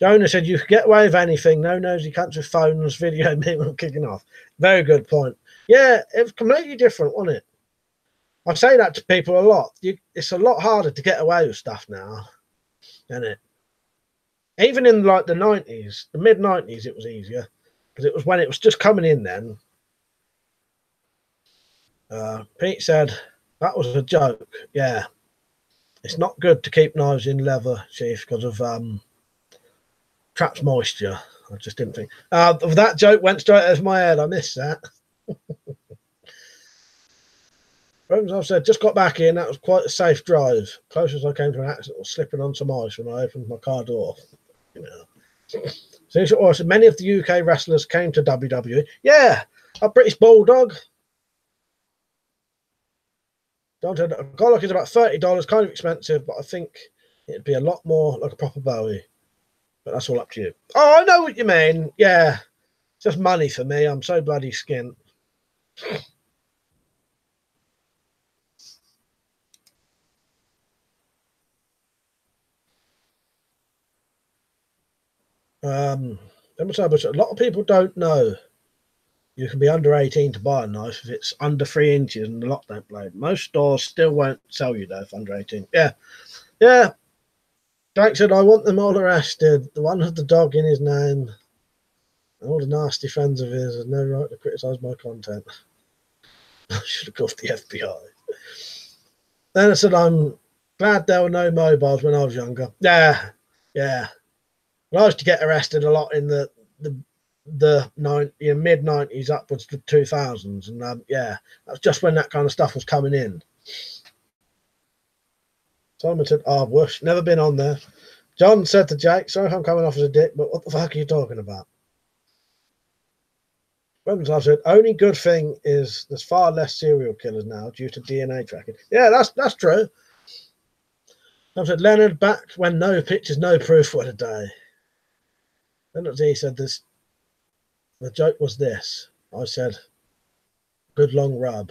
Jonah said, you could get away with anything. No nosy cunts with phones, video me when I'm kicking off. Very good point. Yeah, it was completely different, wasn't it? I say that to people a lot. It's a lot harder to get away with stuff now, isn't it? Even in like the 90s, the mid-90s, it was easier. Because it was when it was just coming in then. Pete said, that was a joke. Yeah. It's not good to keep knives in leather, Chief, because of traps moisture. I just didn't think. That joke went straight over my head. I missed that. I said, just got back in. That was quite a safe drive. Closest I came to an accident was slipping on some ice when I opened my car door. So many of the UK wrestlers came to WWE. Yeah, a British Bulldog. Don said, a Golok is about $30, kind of expensive, but I think it'd be a lot more like a proper Bowie. But that's all up to you. Oh, I know what you mean. Yeah, it's just money for me. I'm so bloody skint. A lot of people don't know you can be under 18 to buy a knife if it's under 3 inches and the lock don't blade. Most stores still won't sell you though if under 18. Yeah. Jake said, I want them all arrested. The one with the dog in his name. All the nasty friends of his have no right to criticise my content. I should have called the FBI. Then I said, I'm glad there were no mobiles when I was younger. Yeah. I used to get arrested a lot in the mid-90s upwards to 2000s, and yeah, that's just when that kind of stuff was coming in. Simon said, oh, whoosh, never been on there. John said to Jake, sorry if I'm coming off as a dick, but what the fuck are you talking about? I said, only good thing is there's far less serial killers now due to DNA tracking. Yeah, that's true. I said, Leonard, back when no pictures, no proof were a day. Then he said this. The joke was this. I said, good long rub.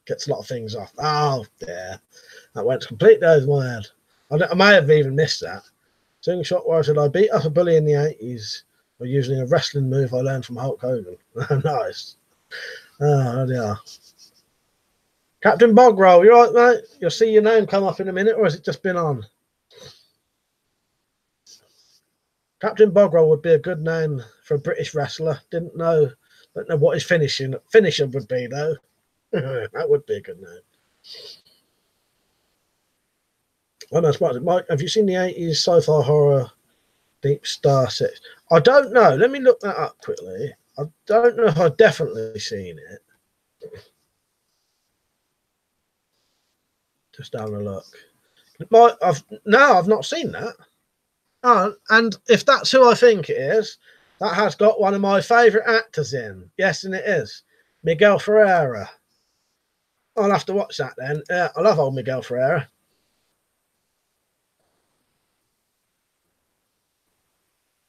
Gets a lot of things off. Oh, yeah. That went completely over my head. I may have even missed that. Sing shot where I said, I beat up a bully in the 80s by using a wrestling move I learned from Hulk Hogan. Nice. Oh, yeah. Captain Bogrell, you all right, mate? You'll see your name come up in a minute, or has it just been on? Captain Bogrell would be a good name for a British wrestler. Don't know what his finisher would be, though. That would be a good name. I'm not surprised. Mike, have you seen the 80s sci-fi horror Deep Star 6? I don't know. Let me look that up quickly. I don't know if I've definitely seen it. Just having a look. I've not seen that. Oh, and if that's who I think it is, that has got one of my favourite actors in. Yes, and it is. Miguel Ferreira. I'll have to watch that then. Yeah, I love old Miguel Ferreira.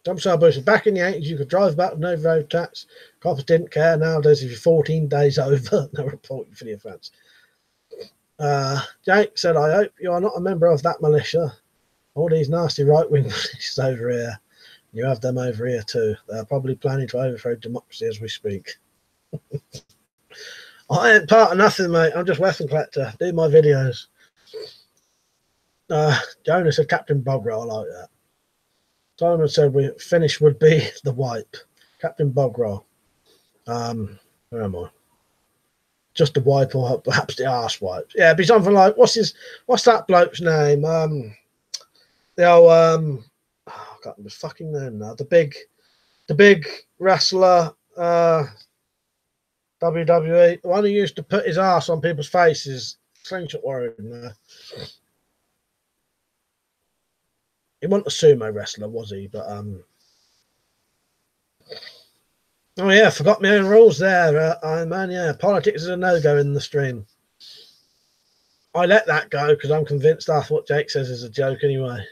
Tom Sarbush, back in the 80s, you could drive back with no road tax. Cops didn't care. Nowadays, if you're 14 days over, they'll report you for the offence. Jake said, I hope you are not a member of that militia. All these nasty right-wing militias over here. You have them over here too. They're probably planning to overthrow democracy as we speak. I ain't part of nothing, mate. I'm just WeaponCollector. Do my videos. Jonah said, Captain Bogrell, I like that. Simon said, finish would be the wipe. Captain Bogra. Where am I? Just a wipe or perhaps the arse wipes. Yeah, it'd be something like what's that bloke's name? The old oh, I can't remember his fucking name now. The big wrestler, WWE, the one who used to put his ass on people's faces. Slingshot Warrior. No. He wasn't a sumo wrestler, was he? But oh yeah, forgot my own rules there, Iron Man. Yeah, politics is a no-go in the stream. I let that go because I'm convinced that's what Jake says is a joke anyway.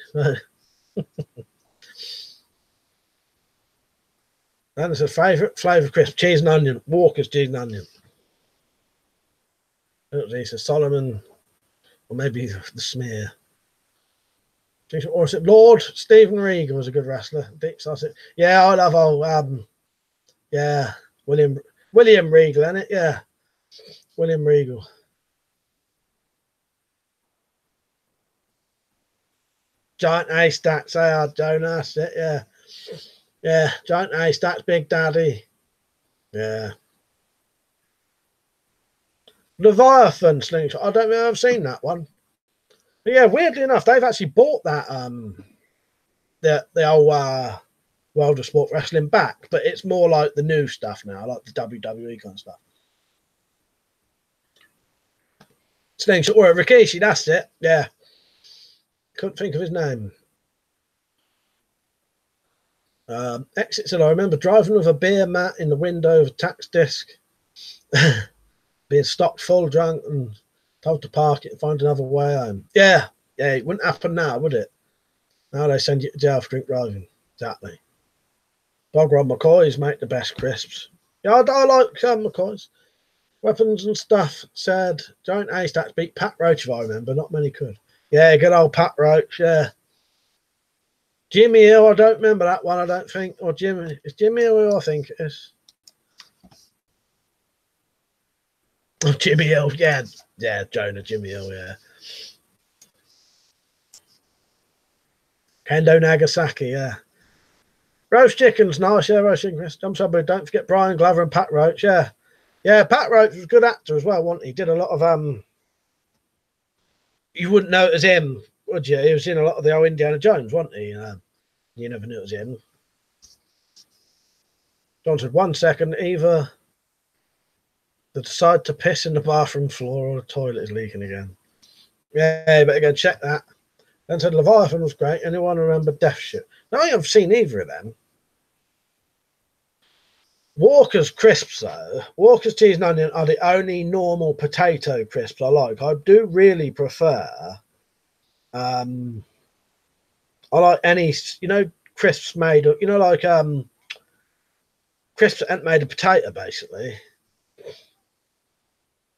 And it's a favourite flavour crisp, cheese and onion. Walker's cheese and onion. He says Solomon, or maybe the smear. Or is it Lord Stephen Regal was a good wrestler? Deep sauce. Yeah, I love old yeah, William Regal, isn't it? Yeah, William Regal. Giant haystacks, they are, Jonas. Yeah, yeah, giant haystacks, Big Daddy. Yeah. Leviathan slingshot. I don't know. I've seen that one. But yeah, weirdly enough, they've actually bought that the old World of Sport Wrestling back, but it's more like the new stuff now, like the WWE kind of stuff. Slingshot or Rikishi, that's it. Yeah. Couldn't think of his name. Exit said, I remember driving with a beer mat in the window of a tax disc, being stopped full drunk and told to park it and find another way home. Yeah, it wouldn't happen now, would it? Now they send you to jail for drink driving. Exactly. Bog-Rod McCoys make the best crisps. Yeah, I like McCoys. Weapons and Stuff said, Giant Haystacks beat Pat Roach, if I remember. Not many could. Yeah, good old Pat Roach, yeah. Jimmy Hill, I don't remember that one, I don't think. Or Jimmy. It's Jimmy Hill who I think it is. Oh, Jimmy Hill, yeah, Jonah, Jimmy Hill, yeah. Kendo Nagasaki, yeah. Roast chicken's nice, yeah, roast chicken. I'm sorry, but don't forget Brian Glover and Pat Roach, yeah. Yeah, Pat Roach was a good actor as well, wasn't he? Did a lot of you wouldn't know it was him, would you? He was in a lot of the old Indiana Jones, wasn't he? You never knew it was him. John said 1 second, either they decide to piss in the bathroom floor or the toilet is leaking again. Yeah, you better go check that. Then said Leviathan was great. Anyone remember Death Ship? No, I haven't seen either of them. Walker's crisps, though. Walker's cheese and onion are the only normal potato crisps I like. I do really prefer. I like any, crisps made of, like crisps that ain't made of potato, basically.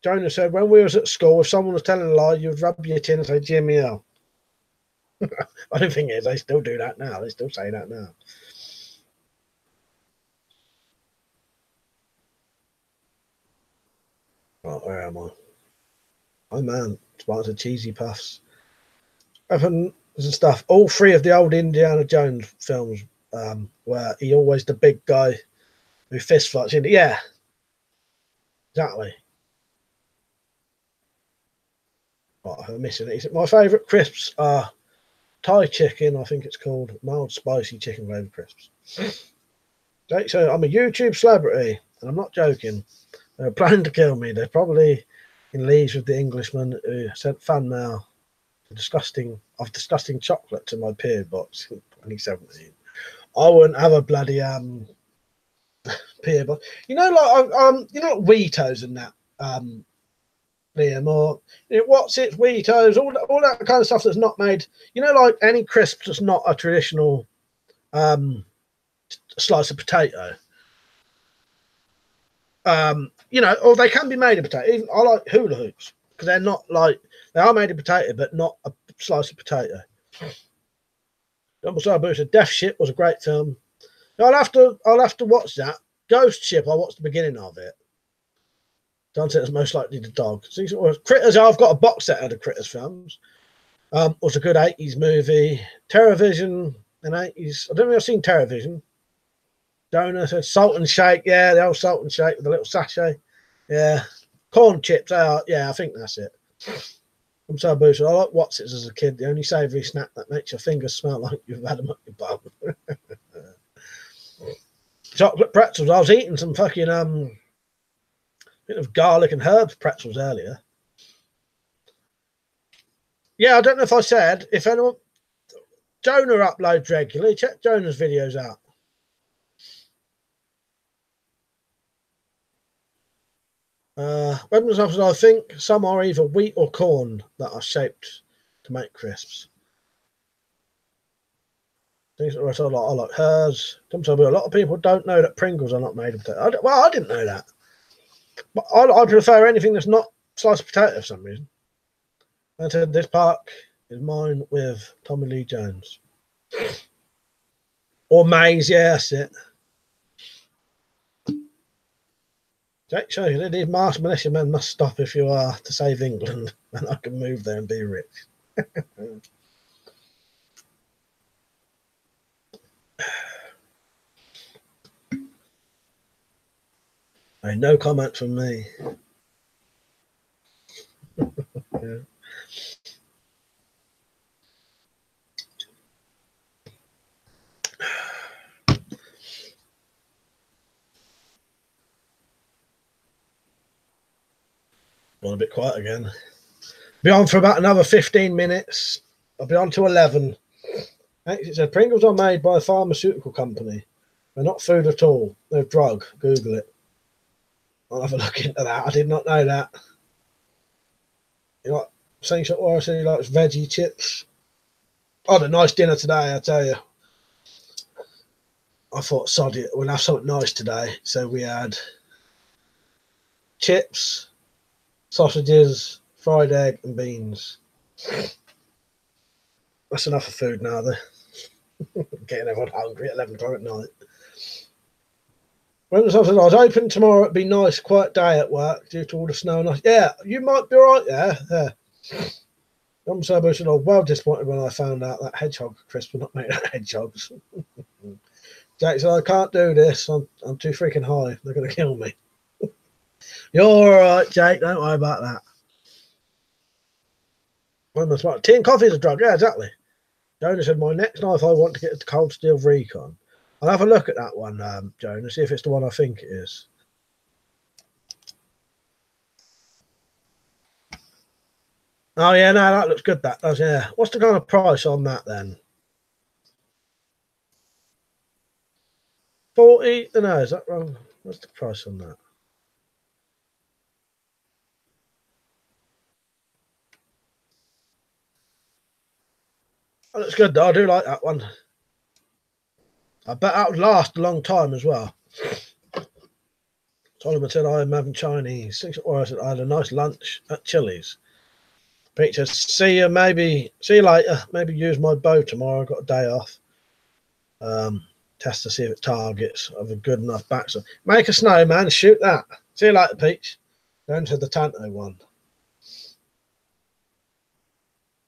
Jonah said, when we was at school, if someone was telling a lie, you'd rub your chin and say, Jimmy Hill. I don't think it is. They still do that now. They still say that now. Oh, where am I? Oh, man. Sponsored cheesy puffs. Weapons and Stuff. All three of the old Indiana Jones films where he always the big guy who fist fights in it. Yeah. Exactly. Oh, I'm missing it. My favourite crisps are Thai chicken, I think it's called. Mild spicy chicken flavoured crisps. So I'm a YouTube celebrity, and I'm not joking. They're planning to kill me. They're probably in leagues with the Englishman who sent fan mail disgusting chocolate to my period box in 2017. I wouldn't have a bloody period box. Like Weetos and that Liam, or what's it, Weetos, all that kind of stuff that's not made. Like any crisp that's not a traditional slice of potato. Or they can be made of potato. Even I like hula hoops because they're not like they are made of potato, but not a slice of potato. Death Ship was a great film. I'll have to watch that. Ghost Ship, I watched the beginning of it. Don't say it's most likely the dog. Critters, I've got a box set of the Critters films. Was a good 80s movie. Terrorvision and 80s. I don't think I've seen Terrorvision. Jonah said salt and shake. Yeah, the old salt and shake with the little sachet. Yeah. Corn chips. Yeah, I think that's it. I'm so boosted. I like Watsits as a kid. The only savoury snack that makes your fingers smell like you've had them up your bum. Chocolate pretzels. I was eating some fucking bit of garlic and herbs pretzels earlier. Yeah, I don't know if I said, if anyone, Jonah uploads regularly. Check Jonah's videos out. I think some are either wheat or corn that are shaped to make crisps. Things that I like hers. A lot of people don't know that Pringles are not made of potato. Well, I didn't know that. But I prefer anything that's not sliced potato for some reason. I said this park is mine with Tommy Lee Jones. Or maize, yeah, that's it. Jake shows you that these Mars militiamen must stop if you are to save England, and I can move there and be rich. Hey, no comment from me. Yeah. Gone a bit quiet again. Be on for about another 15 minutes. I'll be on to 11. It said Pringles are made by a pharmaceutical company. They're not food at all. They're a drug. Google it. I'll have a look into that. I did not know that. You like saying something I say like veggie chips? I had a nice dinner today, I tell you. I thought, sod it, we'll have something nice today. So we had chips, sausages, fried egg, and beans. That's enough of food now, though. Getting everyone hungry at 11 o'clock at night. When I was hoping tomorrow it'd be a nice, quiet day at work due to all the snow and ice. Yeah, you might be all right there. Yeah. I'm so well disappointed when I found out that hedgehog crisps were not made out of hedgehogs. Jake said, I can't do this. I'm too freaking high. They're going to kill me. You're all right, Jake. Don't worry about that. Tea and coffee is a drug. Yeah, exactly. Jonah said, my next knife I want to get is the Cold Steel Recon. I'll have a look at that one, Jonah, see if it's the one I think it is. Oh, yeah, no, that looks good, that does, yeah. What's the kind of price on that, then? 40? No, is that wrong? What's the price on that? Oh, looks good, though. I do like that one. I bet that would last a long time as well. Solomon said, I'm having Chinese. Or I said, I had a nice lunch at Chili's. Pete says, see you later. Maybe use my bow tomorrow. I've got a day off. Test to see if it targets. I have a good enough back. So make a snowman, shoot that. See you later, Peach. Go into the Tanto one.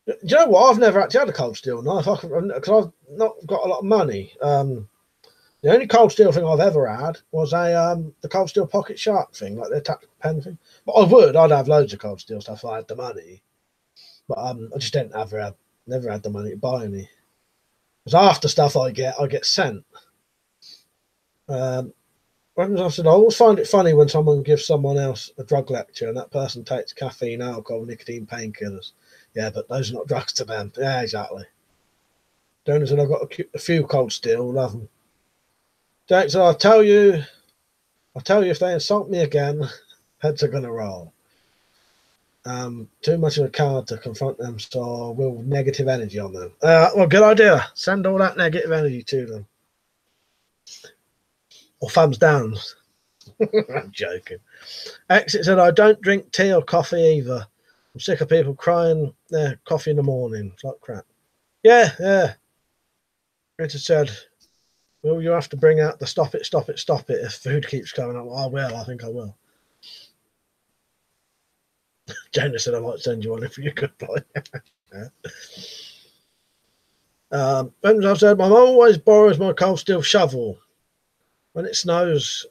Do you know what? I've never actually had a cold steel knife because I've not got a lot of money. The only cold steel thing I've ever had was the cold steel pocket shark thing, like the tactical pen thing. But I'd have loads of cold steel stuff if I had the money. But I just never had the money to buy any. Because after stuff I get sent. I always find it funny when someone gives someone else a drug lecture and that person takes caffeine, alcohol, nicotine, painkillers. Yeah, but those are not drugs to them. Yeah, exactly. Donor said, I've got a few cold steel, love them. Jake said, I'll tell you if they insult me again, heads are going to roll. Too much of a card to confront them, so we'll negative energy on them. Well, good idea. Send all that negative energy to them. Or thumbs down. I'm joking. Exit said, I don't drink tea or coffee either. I'm sick of people crying their coffee in the morning. It's like crap. Yeah. Richard said, will you have to bring out the stop it if food keeps coming up? I will. I think I will. Jonah said, I might send you one if you could buy. I said, my mum always borrows my cold steel shovel. when it snows,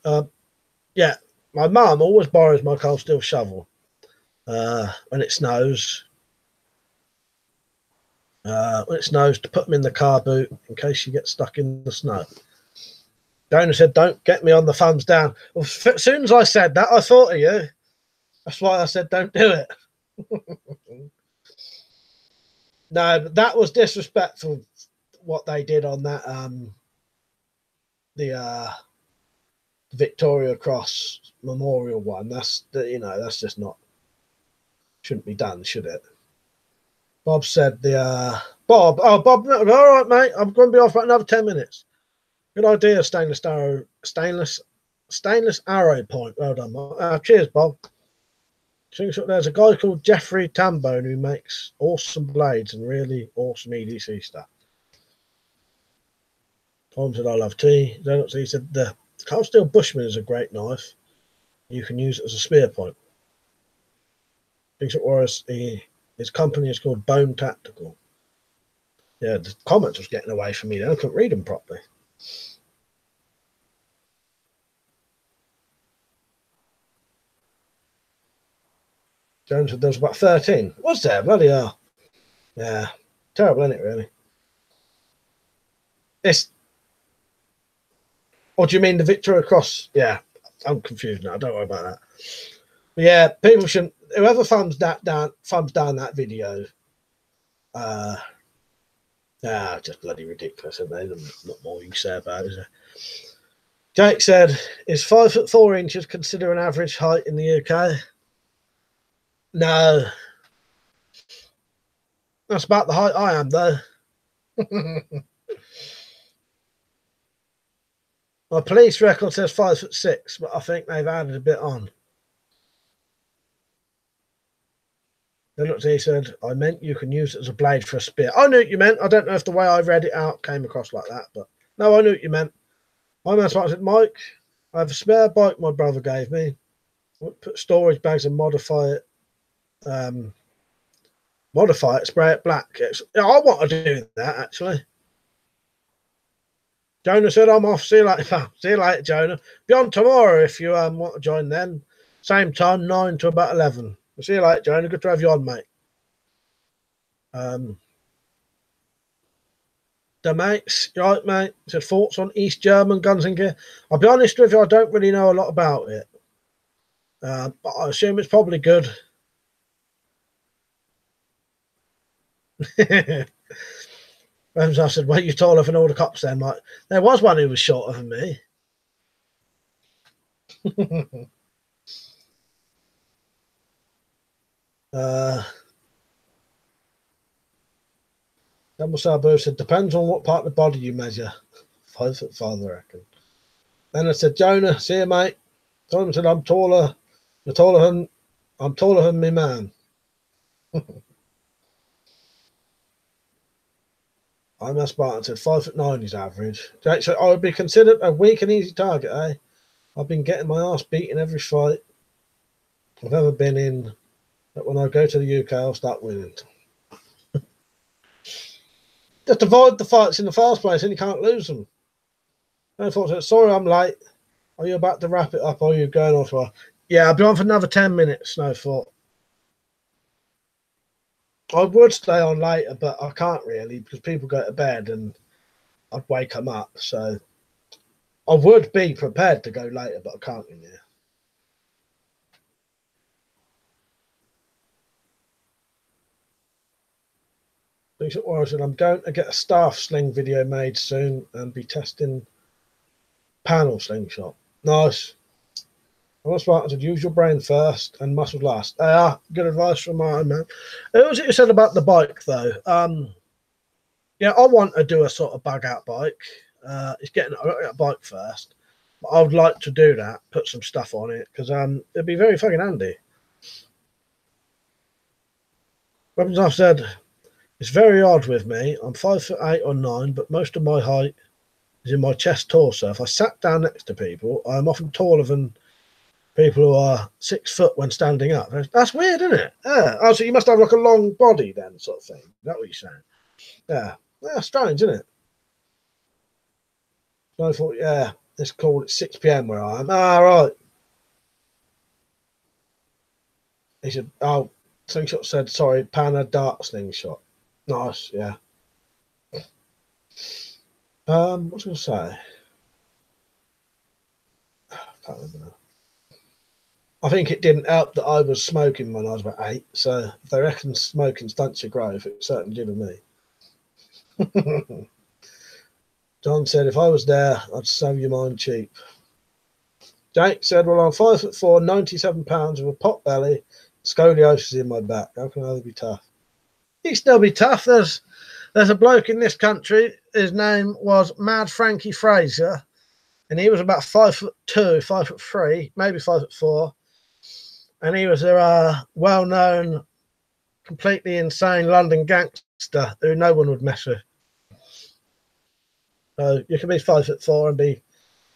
yeah, my mum always borrows my cold steel shovel when it snows. When it snows, to put them in the car boot in case you get stuck in the snow. Jonah said, "Don't get me on the thumbs down." Well, as soon as I said that, I thought of you. That's why I said, "Don't do it." No, but that was disrespectful. What they did on that, the Victoria Cross Memorial one. That's that's just not, shouldn't be done, should it? Bob said Bob. Oh, Bob. All right, mate. I'm going to be off for another 10 minutes. Good idea, stainless arrow point. Well done. Cheers, Bob. There's a guy called Jeffrey Tambone who makes awesome blades and really awesome EDC stuff. Tom said, "I love tea." He said, "The cold steel Bushman is a great knife. You can use it as a spear point." His company is called Bone Tactical. Yeah, the comments was getting away from me then. I couldn't read them properly. Jones said there was about 13. Was there? Bloody hell. Yeah. Terrible, isn't it, really? Or do you mean the Victoria Cross? Yeah. I'm confused now. Don't worry about that. But yeah, people shouldn't. Whoever thumbs down that video, just bloody ridiculous, isn't they? Not more you can say about it, is there? Jake said, "Is 5'4" considered an average height in the UK?" No. That's about the height I am, though. My police record says 5'6", but I think they've added a bit on. Then he said, "I meant you can use it as a blade for a spear." I knew what you meant. I don't know if the way I read it out came across like that, but no, I knew what you meant. My man said, "Mike, I have a spare bike my brother gave me. Put storage bags and modify it, spray it black." I want to do that, actually. Jonah said, "I'm off. See you later." See you later, Jonah. Be on tomorrow if you want to join then. Same time, 9 to about 11. We'll see you later, Jonah. Good to have you on, mate. The mates, right, mate? Said thoughts on East German guns and gear. I'll be honest with you, I don't really know a lot about it. But I assume it's probably good. I said, "Well, you're taller than all the cops then." Like, there was one who was shorter than me. Double Sabu said, "Depends on what part of the body you measure." 5'5", I reckon. Then I said, "Jonah, see you, mate." Tom said, I'm taller than me man." I'm a Spartan said 5'9" is average. Jake said, "I would be considered a weak and easy target, eh? I've been getting my ass beat in every fight I've ever been in, but when I go to the UK, I'll start winning." Just avoid the fights in the first place and you can't lose them. And I thought, "Sorry, I'm late. Are you about to wrap it up or are you going off?" Well, yeah, I'll be on for another 10 minutes, Snowfort. I would stay on later, but I can't really because people go to bed and I'd wake them up. So I would be prepared to go later, but I can't in here. I said, "I'm going to get a staff sling video made soon and be testing panel slingshot." Nice. I was smart. I said, "Use your brain first and muscle last." Good advice from my own man. What was it you said about the bike, though? Yeah, I want to do a sort of bug out bike. It's getting a bike first. But I would like to do that, put some stuff on it, because it'd be very fucking handy. Weapons, I've said, "It's very odd with me. I'm 5'8" or 9, but most of my height is in my chest torso. If I sat down next to people, I'm often taller than people who are 6 foot when standing up." That's weird, isn't it? Yeah. Oh, so you must have like a long body then, sort of thing. Is that what you're saying? Yeah. Yeah, strange, isn't it? So I thought, yeah. It's called at 6 p.m. where I am. Ah, right. He said, oh, Slingshot said, sorry, pan a dart slingshot. Nice, yeah. What was I going to say? I can't remember now. I think it didn't help that I was smoking when I was about 8. So if they reckon smoking stunts your growth, it certainly did with me. John said, if I was there, I'd sell you mine cheap. Jake said, well, I'm 5'4", 97 pounds with a pot belly, scoliosis in my back. How can I be tough? You can still be tough. There's a bloke in this country. His name was Mad Frankie Fraser, and he was about 5'2", 5'3", maybe 5'4", and he was a well-known, completely insane London gangster who no one would mess with. So you can be 5'4" and be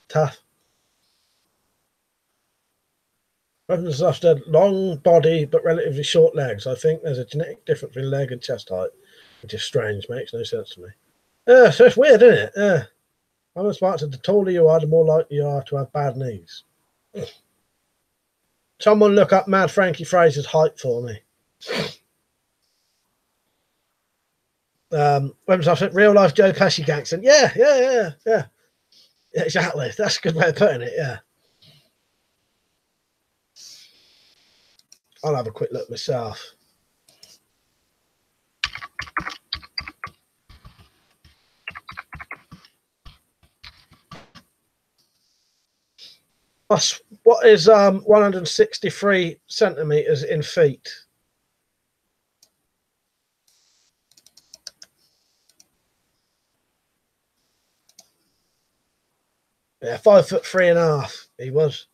tough. After long body but relatively short legs. I think there's a genetic difference between leg and chest height, which is strange. Makes no sense to me. So it's weird, isn't it? I'm expecting the taller you are, the more likely you are to have bad knees. Someone look up Mad Frankie Fraser's height for me. When was I said real life Joe Pesci gangster? Yeah, exactly. That's a good way of putting it. Yeah. I'll have a quick look myself. What is 163 centimeters in feet? Yeah, 5'3.5" he was.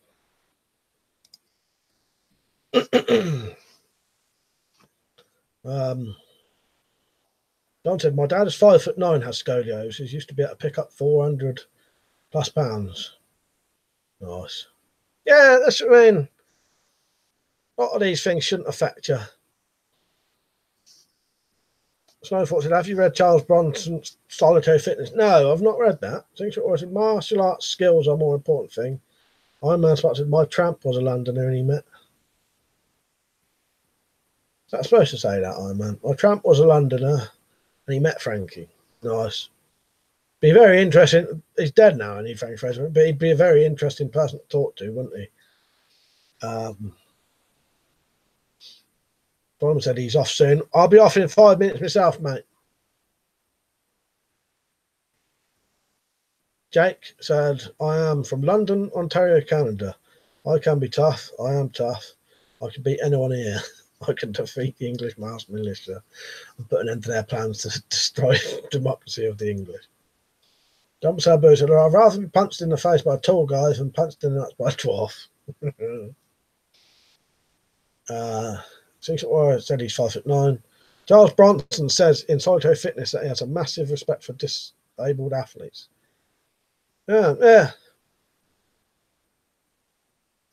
Don said, my dad is 5'9", has scoliosis. He used to be able to pick up 400+ pounds. Nice. Yeah, that's what I mean. A lot of these things shouldn't affect you. Snowfall said, have you read Charles Bronson's Solitary Fitness? No, I've not read that. I think martial arts skills are more important thing. Iron Man said, my tramp was a Londoner and he met. Is that supposed to say that, Iron Man? My tramp was a Londoner and he met Frankie. Nice. Be very interesting. He's dead now, and Frankie Fraser, but he'd be a very interesting person to talk to, wouldn't he? Brian said he's off soon. I'll be off in 5 minutes myself, mate. Jake said, I am from London, Ontario, Canada. I can be tough. I am tough. I can beat anyone here. I can defeat the English mass militia and put an end to their plans to destroy the democracy of the English. John Sabo said, I'd rather be punched in the face by a tall guy than punched in the nuts by a dwarf. Said he's 5'9". Charles Bronson says in Solitary Fitness that he has a massive respect for disabled athletes. Yeah.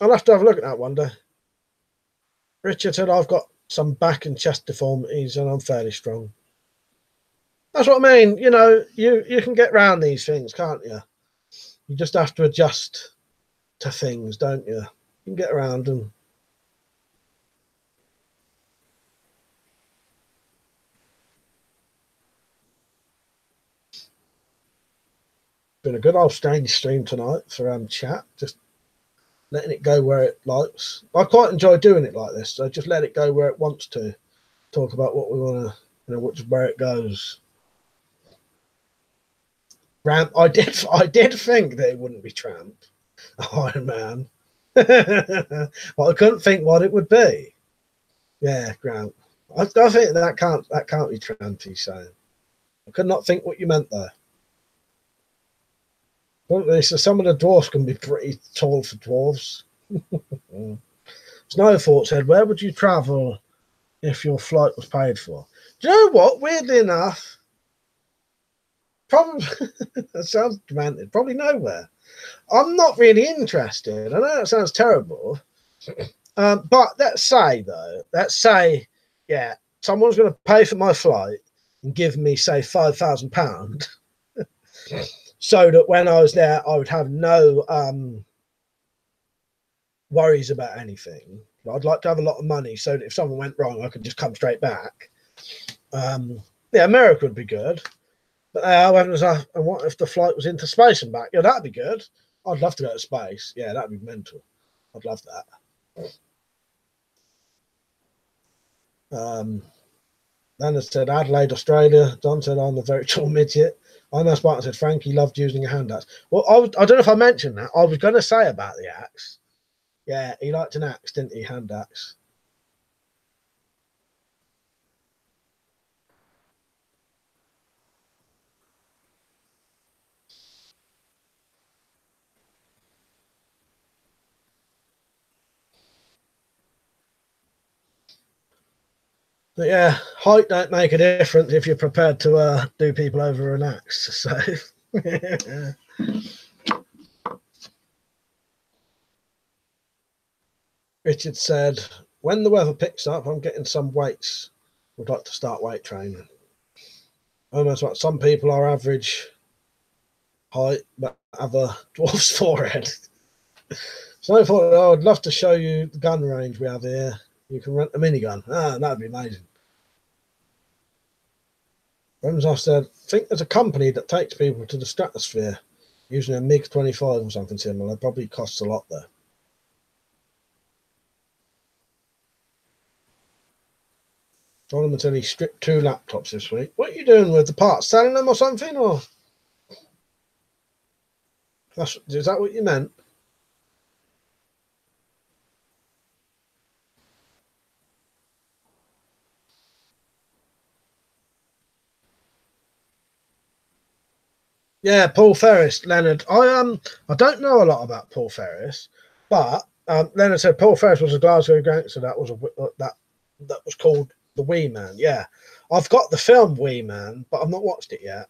I'll have to have a look at that one day. Richard said, I've got some back and chest deformities and I'm fairly strong. That's what I mean. You know, you can get around these things, can't you? You just have to adjust to things, don't you? You can get around them. Been a good old strange stream tonight for chat. Just letting it go where it likes. I quite enjoy doing it like this. So just let it go where it wants to. Talk about what we want to, where it goes. Ramp. I did think that it wouldn't be Tramp, Iron Man. But I couldn't think what it would be. Yeah, Grant. I think that can't be Tramp. He's saying. I could not think what you meant there. So some of the dwarfs can be pretty tall for dwarves. Snowfort said, "Where would you travel if your flight was paid for?" Do you know what? Weirdly enough, probably that sounds romantic. Probably nowhere. I'm not really interested. I know that sounds terrible, but let's say, yeah, someone's going to pay for my flight and give me, say, £5,000. so that when I was there, I would have no worries about anything. I'd like to have a lot of money so that if something went wrong, I could just come straight back. Yeah, America would be good. But and what if the flight was into space and back? Yeah, that'd be good. I'd love to go to space. Yeah, that'd be mental. I'd love that. Then it said Adelaide, Australia. Don said I'm a very tall midget. I'm a Spartan said Frankie loved using a hand axe. Well, I don't know if I mentioned that. I was going to say about the axe. Yeah, he liked an axe, didn't he? Hand axe. But yeah, height don't make a difference if you're prepared to do people over an axe. So. Richard said, when the weather picks up, I'm getting some weights. Would like to start weight training. Almost like some people are average height, but have a dwarf's forehead. So I thought, oh, I'd love to show you the gun range we have here. You can rent a minigun. That'd be amazing. I said, I think there's a company that takes people to the stratosphere using a MiG-25 or something similar. It probably costs a lot though. Solomon said he stripped 2 laptops this week. What are you doing with the parts? Selling them or something? Or is that what you meant? Yeah, Paul Ferris, Leonard. I don't know a lot about Paul Ferris, but Leonard said Paul Ferris was a Glasgow gangster that was that was called The Wee Man. Yeah, I've got the film Wee Man, but I've not watched it yet.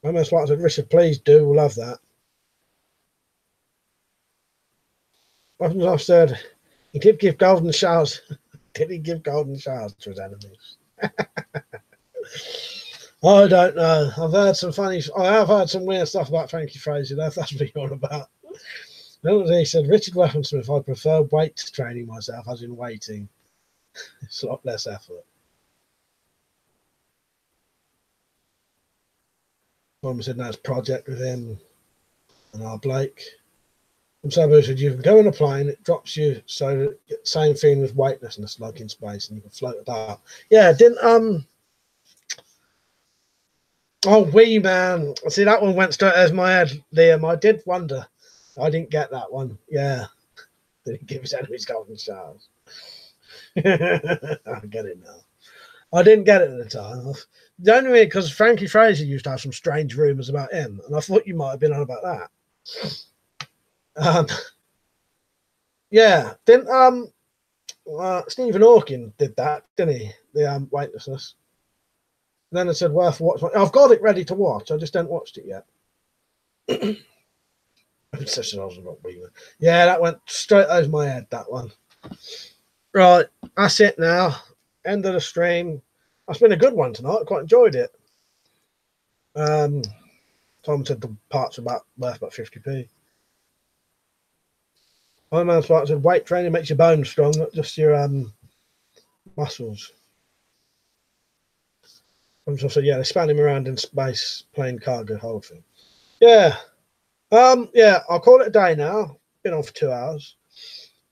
I almost like I said, Richard, please do. We'll love that. I've said he did give golden showers. Did he give golden showers to his enemies? I don't know. I've heard some I have heard some weird stuff about Frankie Fraser. That's what you're on about. He said, Richard Weaponsmith, I prefer weight training myself, as in waiting. It's a lot less effort. Mum said, no, it's project with him and our Blake. And Sabu said, you can go in a plane, it drops you, so same feeling as weightlessness, like in space, and you can float about. Yeah, didn't Oh, Wee Man. See, that one went straight as my head, Liam. I did wonder. I didn't get that one. Yeah. Did he give his enemies golden showers? I get it now. I didn't get it at the time. The only way, because Frankie Fraser used to have some strange rumours about him, and I thought you might have been on about that. Yeah. Didn't Stephen Hawking did that, didn't he? The weightlessness. And then I said, worth watching. I've got it ready to watch. I just haven't watched it yet. Yeah, that went straight over my head, that one. Right, that's it now. End of the stream. That's been a good one tonight. I quite enjoyed it. Tom said the parts are worth about 50p. My man's part said weight training makes your bones strong, not just your muscles. So said, yeah, they span him around in space, playing cargo, whole thing. Yeah. Yeah, I'll call it a day now. Been on for 2 hours.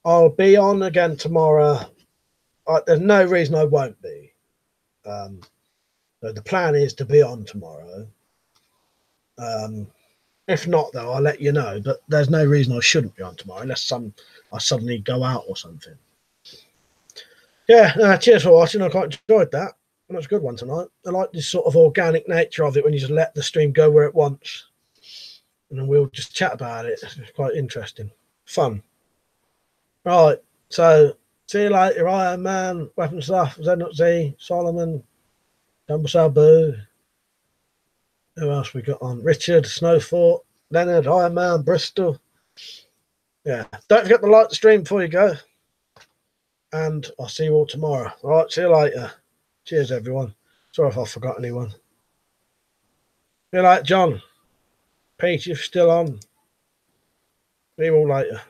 I'll be on again tomorrow. There's no reason I won't be. The plan is to be on tomorrow. If not, though, I'll let you know. But there's no reason I shouldn't be on tomorrow unless I suddenly go out or something. Yeah, cheers for watching. I quite enjoyed that. That was a good one tonight. I like this sort of organic nature of it when you just let the stream go where it wants. And then we'll just chat about it. It's quite interesting. Fun. Right. So, see you later. Iron Man, Weapon Stuff, Z, Solomon, Dumble Sabu. Who else we got on? Richard, Snowfort, Leonard, Iron Man, Bristol. Yeah. Don't forget to like the stream before you go. And I'll see you all tomorrow. All right. See you later. Cheers, everyone. Sorry if I forgot anyone. Be like John. Pete, you're still on. See you all later.